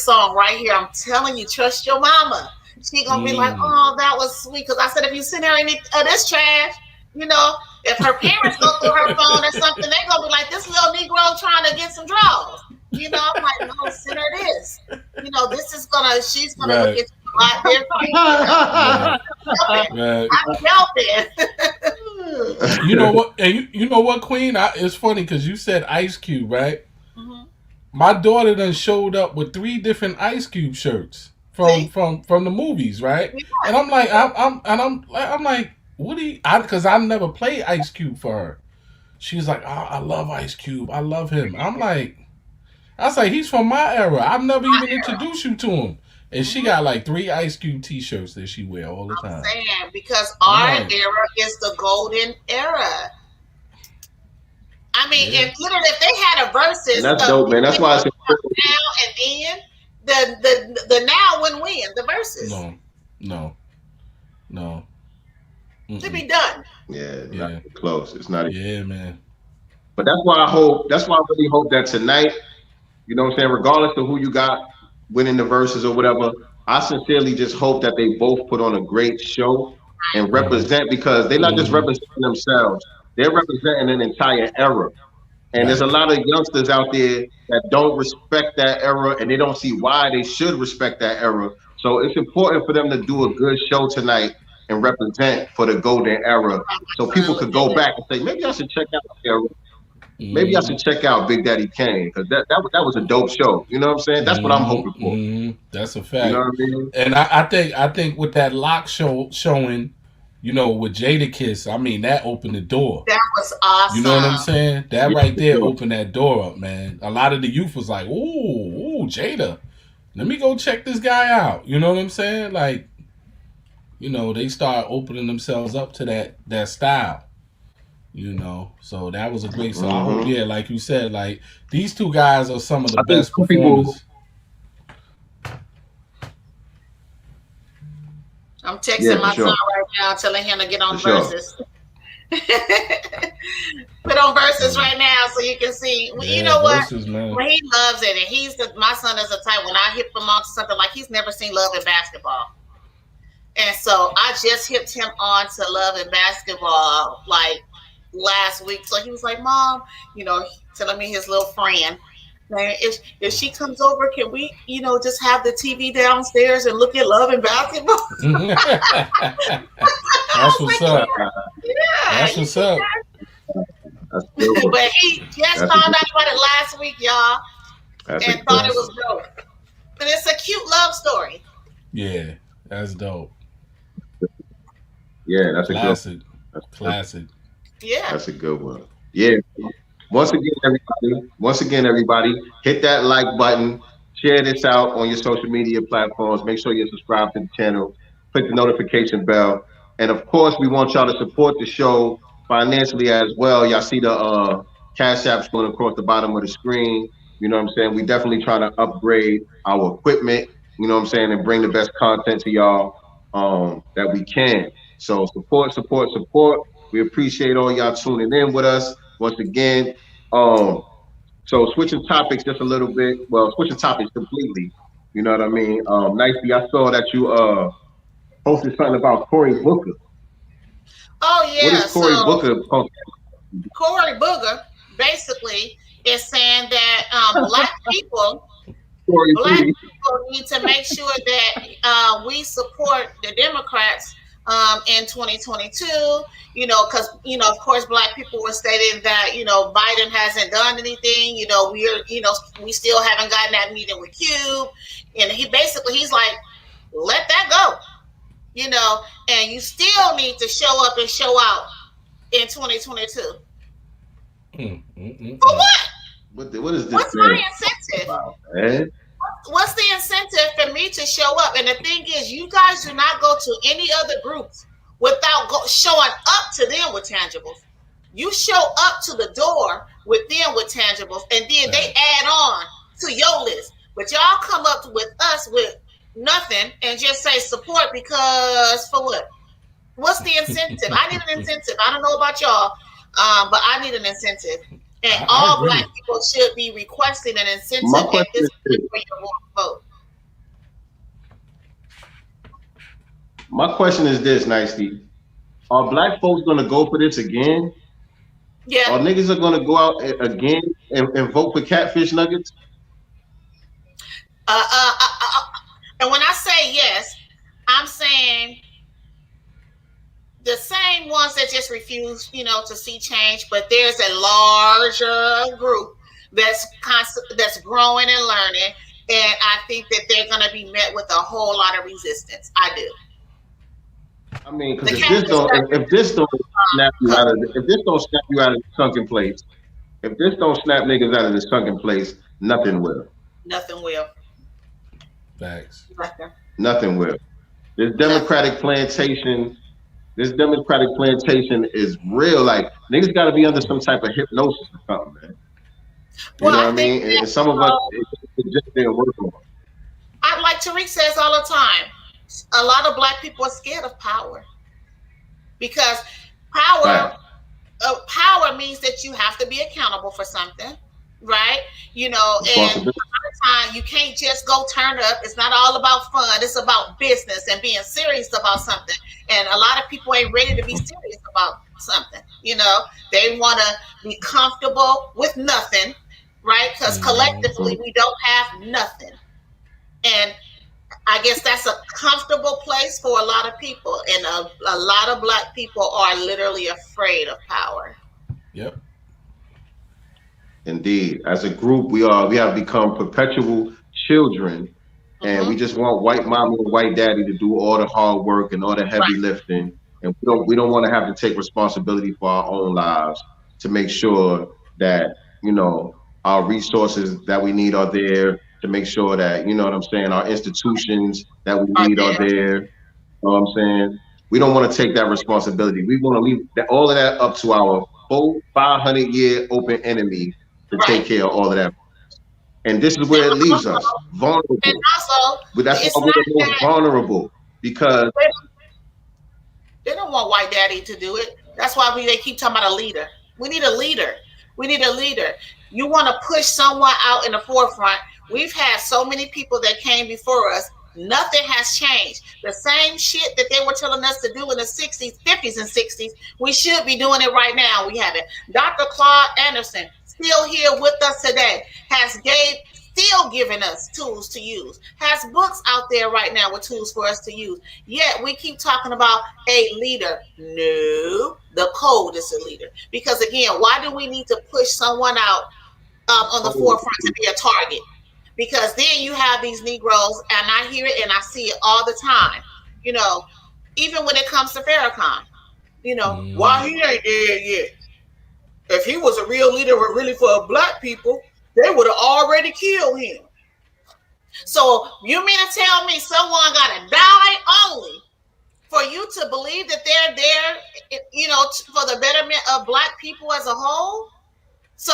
song right here. I'm telling you, trust your mama. She gonna be like, oh, that was sweet. Because I said, if you send her any of this trash, you know, if her parents go through her phone or something, they gonna be like, this little Negro trying to get some draws. You know, I'm like, no, send her this. You know, she's gonna look at you a lot different. I'm helping. You know what? And you know what, Queen? It's funny because you said Ice Cube, right? My daughter done showed up with 3 different Ice Cube shirts from the movies, right? And I'm like, I'm like, what do you? Because I never played Ice Cube for her. She's like, oh, I love Ice Cube. I love him. I was like, he's from my era. I've never even introduced you to him. And she got like 3 Ice Cube t-shirts that she wear all the time. I'm saying, because our era is the golden era. I mean, if they had a versus, that's dope, man. That's why it's now and then the now wouldn't win the versus. No. To be done. Yeah, not close. It's not. Yeah, man. But that's why I really hope that tonight, you know what I'm saying, regardless of who you got winning the verses or whatever, I sincerely just hope that they both put on a great show and represent, because they're not just representing themselves, they're representing an entire era. And there's a lot of youngsters out there that don't respect that era, and they don't see why they should respect that era. So it's important for them to do a good show tonight and represent for the golden era, so people could go back and say, maybe I should check out the era. Maybe I should check out Big Daddy Kane, because that was a dope show. You know what I'm saying? That's what I'm hoping for. That's a fact. You know what I mean? And I think with that lock showing, you know, with Jadakiss, I mean, that opened the door. That was awesome. You know what I'm saying? That right there opened that door up, man. A lot of the youth was like, ooh, Jada. Let me go check this guy out. You know what I'm saying? Like, you know, they start opening themselves up to that style. You know, so that was a great. So I hope, yeah, like you said, like these two guys are some of the best performers. I'm texting my son right now, telling him to get on Versus. Put on Versus right now so you can see. Yeah, you know Versus, what? When he loves it, and my son is the type when I hip him onto something like he's never seen Love and Basketball, and so I just hipped him on to Love and Basketball like last week. So he was like, "Mom, you know," telling me his little friend, if she comes over, can we, you know, just have the TV downstairs and look at Love and Basketball? That's what's up. Yeah, that's what's up. But he just found out about it last week, y'all, and thought it was dope. And it's a cute love story. Yeah, that's dope. Yeah, that's classic. That's classic. Yeah, that's a good one. Yeah. Once again, everybody, hit that like button, share this out on your social media platforms. Make sure you're subscribed to the channel, click the notification bell, and of course, we want y'all to support the show financially as well. Y'all see the Cash App going across the bottom of the screen. You know what I'm saying? We definitely trying to upgrade our equipment. You know what I'm saying, and bring the best content to y'all that we can. So support. We appreciate all y'all tuning in with us once again. So switching topics just a little bit. Well, switching topics completely. You know what I mean? Nicely, I saw that you posted something about Cory Booker. Oh yeah. What is Cory Booker? Cory Booker basically is saying that black people need to make sure that we support the Democrats in 2022, you know, because, you know, of course, black people were stating that, you know, Biden hasn't done anything, you know, we still haven't gotten that meeting with Cube. And he's like, let that go, you know, and you still need to show up and show out in 2022. For what? What is this? What's my incentive? Wow, what's the incentive for me to show up? And the thing is, you guys do not go to any other groups without showing up to them with tangibles. You show up to the door with them with tangibles, and then they add on to your list. But y'all come up with us with nothing and just say support because for what? What's the incentive? I need an incentive. I don't know about y'all, but I need an incentive. And all black people should be requesting an incentive at this point for your vote. My question is this, Nicely. Are black folks going to go for this again? Yeah. Are niggas are going to go out again and vote for catfish nuggets? And when I say yes, I'm saying the same ones that just refuse, you know, to see change, but there's a larger group that's growing and learning, and I think that they're going to be met with a whole lot of resistance. I do. I mean, because if this don't snap you out of the sunken place, if this don't snap niggas out of the sunken place, nothing will. Nothing will. Thanks. Nothing will. This Democratic plantation is real. Like, niggas got to be under some type of hypnosis or something, man. You know what I mean? And some of us, it just didn't work on. Like Tariq says all the time, a lot of black people are scared of power because power means that you have to be accountable for something, right? You know, and a lot of time you can't just go turn up. It's not all about fun. It's about business and being serious about something. And a lot of people ain't ready to be serious about something. You know, they want to be comfortable with nothing, right? Because collectively we don't have nothing. And I guess that's a comfortable place for a lot of people. And a lot of black people are literally afraid of power. Yep. Indeed. As a group, we have become perpetual children, and we just want white mama and white daddy to do all the hard work and all the heavy lifting. And we don't want to have to take responsibility for our own lives to make sure that, you know, our resources that we need are there, to make sure that, you know what I'm saying, our institutions that we need are there. You know what I'm saying? We don't want to take that responsibility. We want to leave all of that up to our full 500-year open enemy to take care of all of that. And this is where it leaves us, vulnerable. And also, but that's it's why we're not the most vulnerable, because they don't want white daddy to do it. That's why they keep talking about a leader. We need a leader. We need a leader. You want to push someone out in the forefront. We've had so many people that came before us. Nothing has changed. The same shit that they were telling us to do in the 60s, 50s, and 60s, we should be doing it right now. We haven't. Dr. Claude Anderson, still here with us today, still giving us tools to use, has books out there right now with tools for us to use. Yet we keep talking about a leader. No, the code is a leader. Because again, why do we need to push someone out on the forefront to be a target? Because then you have these Negroes, and I hear it and I see it all the time. You know, even when it comes to Farrakhan, you know, why he ain't dead yet? If he was a real leader, really for black people, they would have already killed him. So you mean to tell me someone got to die only for you to believe that they're there, you know, for the betterment of black people as a whole? So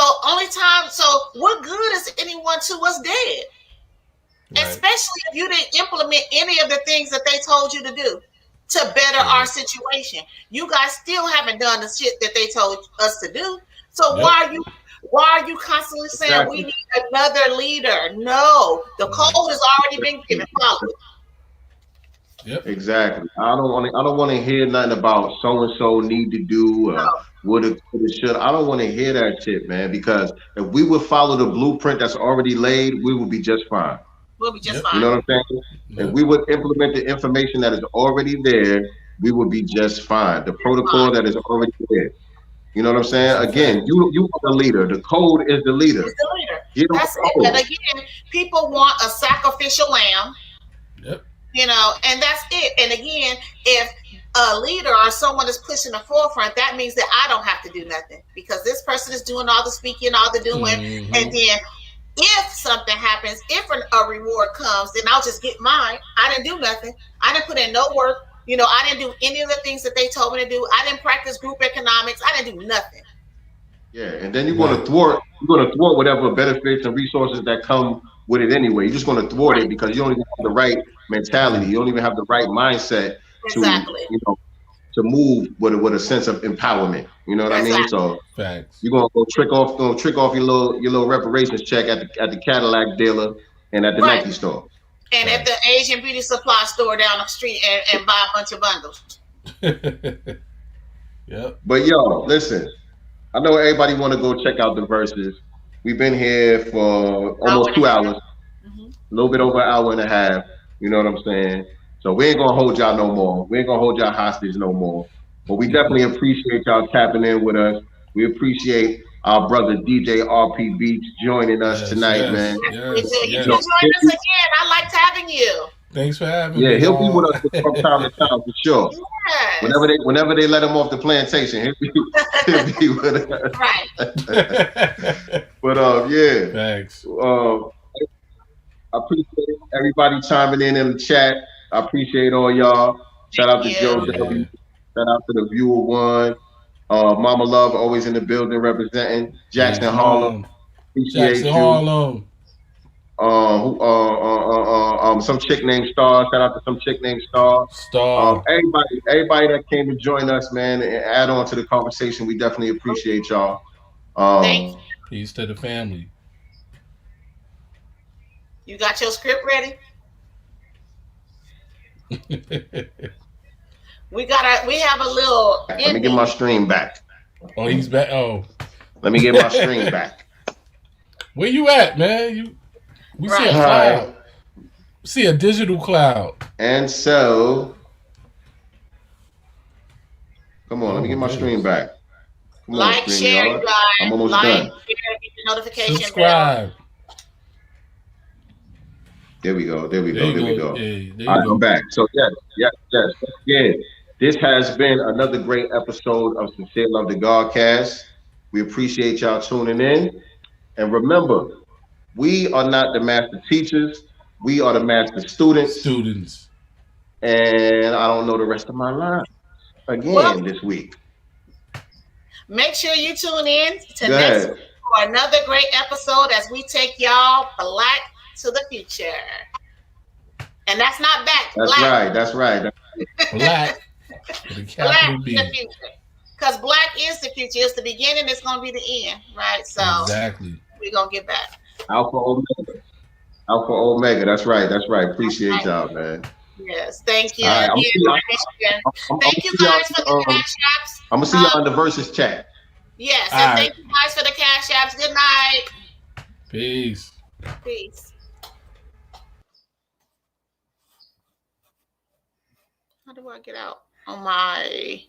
what good is anyone to us dead? Right. Especially if you didn't implement any of the things that they told you to do to better our situation. You guys still haven't done the shit that they told us to do. So why are you constantly saying we need another leader? No, the code has already been given. Follow it. Yep. Exactly. I don't want to hear nothing about so and so need to do woulda, should. I don't want to hear that shit, man. Because if we would follow the blueprint that's already laid, we would be just fine. We'll be just fine. You know what I'm saying? Yep. If we would implement the information that is already there, we would be just fine. The protocol that is already there. You know what I'm saying? Again, you are the leader. The code is the leader. It's the leader. That's it. But again, people want a sacrificial lamb. Yep. You know, and that's it. And again, if a leader or someone is pushing the forefront, that means that I don't have to do nothing because this person is doing all the speaking, all the doing. And then if something happens, if a reward comes, then I'll just get mine. I didn't do nothing. I didn't put in no work. You know, I didn't do any of the things that they told me to do. I didn't practice group economics. I didn't do nothing. Yeah, and then you're going to thwart whatever benefits and resources that come with it anyway. You're just going to thwart it because you don't even have the right mentality. You don't even have the right mindset to move with a sense of empowerment. You know what I mean? So you're going to go trick off your little reparations check at the Cadillac dealer and at the Nike store. And at the Asian beauty supply store down the street and buy a bunch of bundles. Yep. But yo, listen, I know everybody want to go check out the verses. We've been here for almost 2 hours, a little bit over an hour and a half. You know what I'm saying? So we ain't gonna hold y'all no more. We ain't gonna hold y'all hostage no more. But we definitely appreciate y'all tapping in with us. We appreciate our brother DJ RP Beats joining us tonight, man. You can join us again. I liked having you. Thanks for having me. Yeah, he'll be with us from time to time for sure. Yes. Whenever they let him off the plantation, he'll be with us. Right. But yeah. Thanks. I appreciate everybody chiming in the chat. I appreciate all y'all. Shout out to Joe W. Shout out to the Viewer One. Mama Love always in the building representing. Jackson Harlem. Appreciate Jackson Harlem. Some chick named Star. Shout out to some chick named Star. Everybody that came to join us, man, and add on to the conversation. We definitely appreciate y'all. Peace to the family. You got your script ready? We have a little. Let me get my stream back. Oh, he's back. Oh, let me get my stream back. Where you at, man? We see a cloud. See a digital cloud. And so, come on, let me get my stream back. Come on, share, you guys. I'm almost done. Share, get the notification subscribe. Bell. There we go. There we go. Yeah, I'm back. So yes. Again, this has been another great episode of Sincere Love to Godcast. We appreciate y'all tuning in. And remember, we are not the master teachers. We are the master students. And I don't know the rest of my line again this week. Make sure you tune in to next week for another great episode as we take y'all black to the future. And that's not back. That's black. right. That's right. Black. With a capital B. Because black is the future. It's the beginning. It's going to be the end. Right? So exactly. We're going to get back. Alpha Omega. Alpha Omega. That's right. That's right. Appreciate y'all, man. Yes. Thank you. Right, thank you guys for the cash apps. I'm going to see y'all in the Versus chat. Yes. And thank you guys for the cash apps. Good night. Peace. Peace. How do I get out on my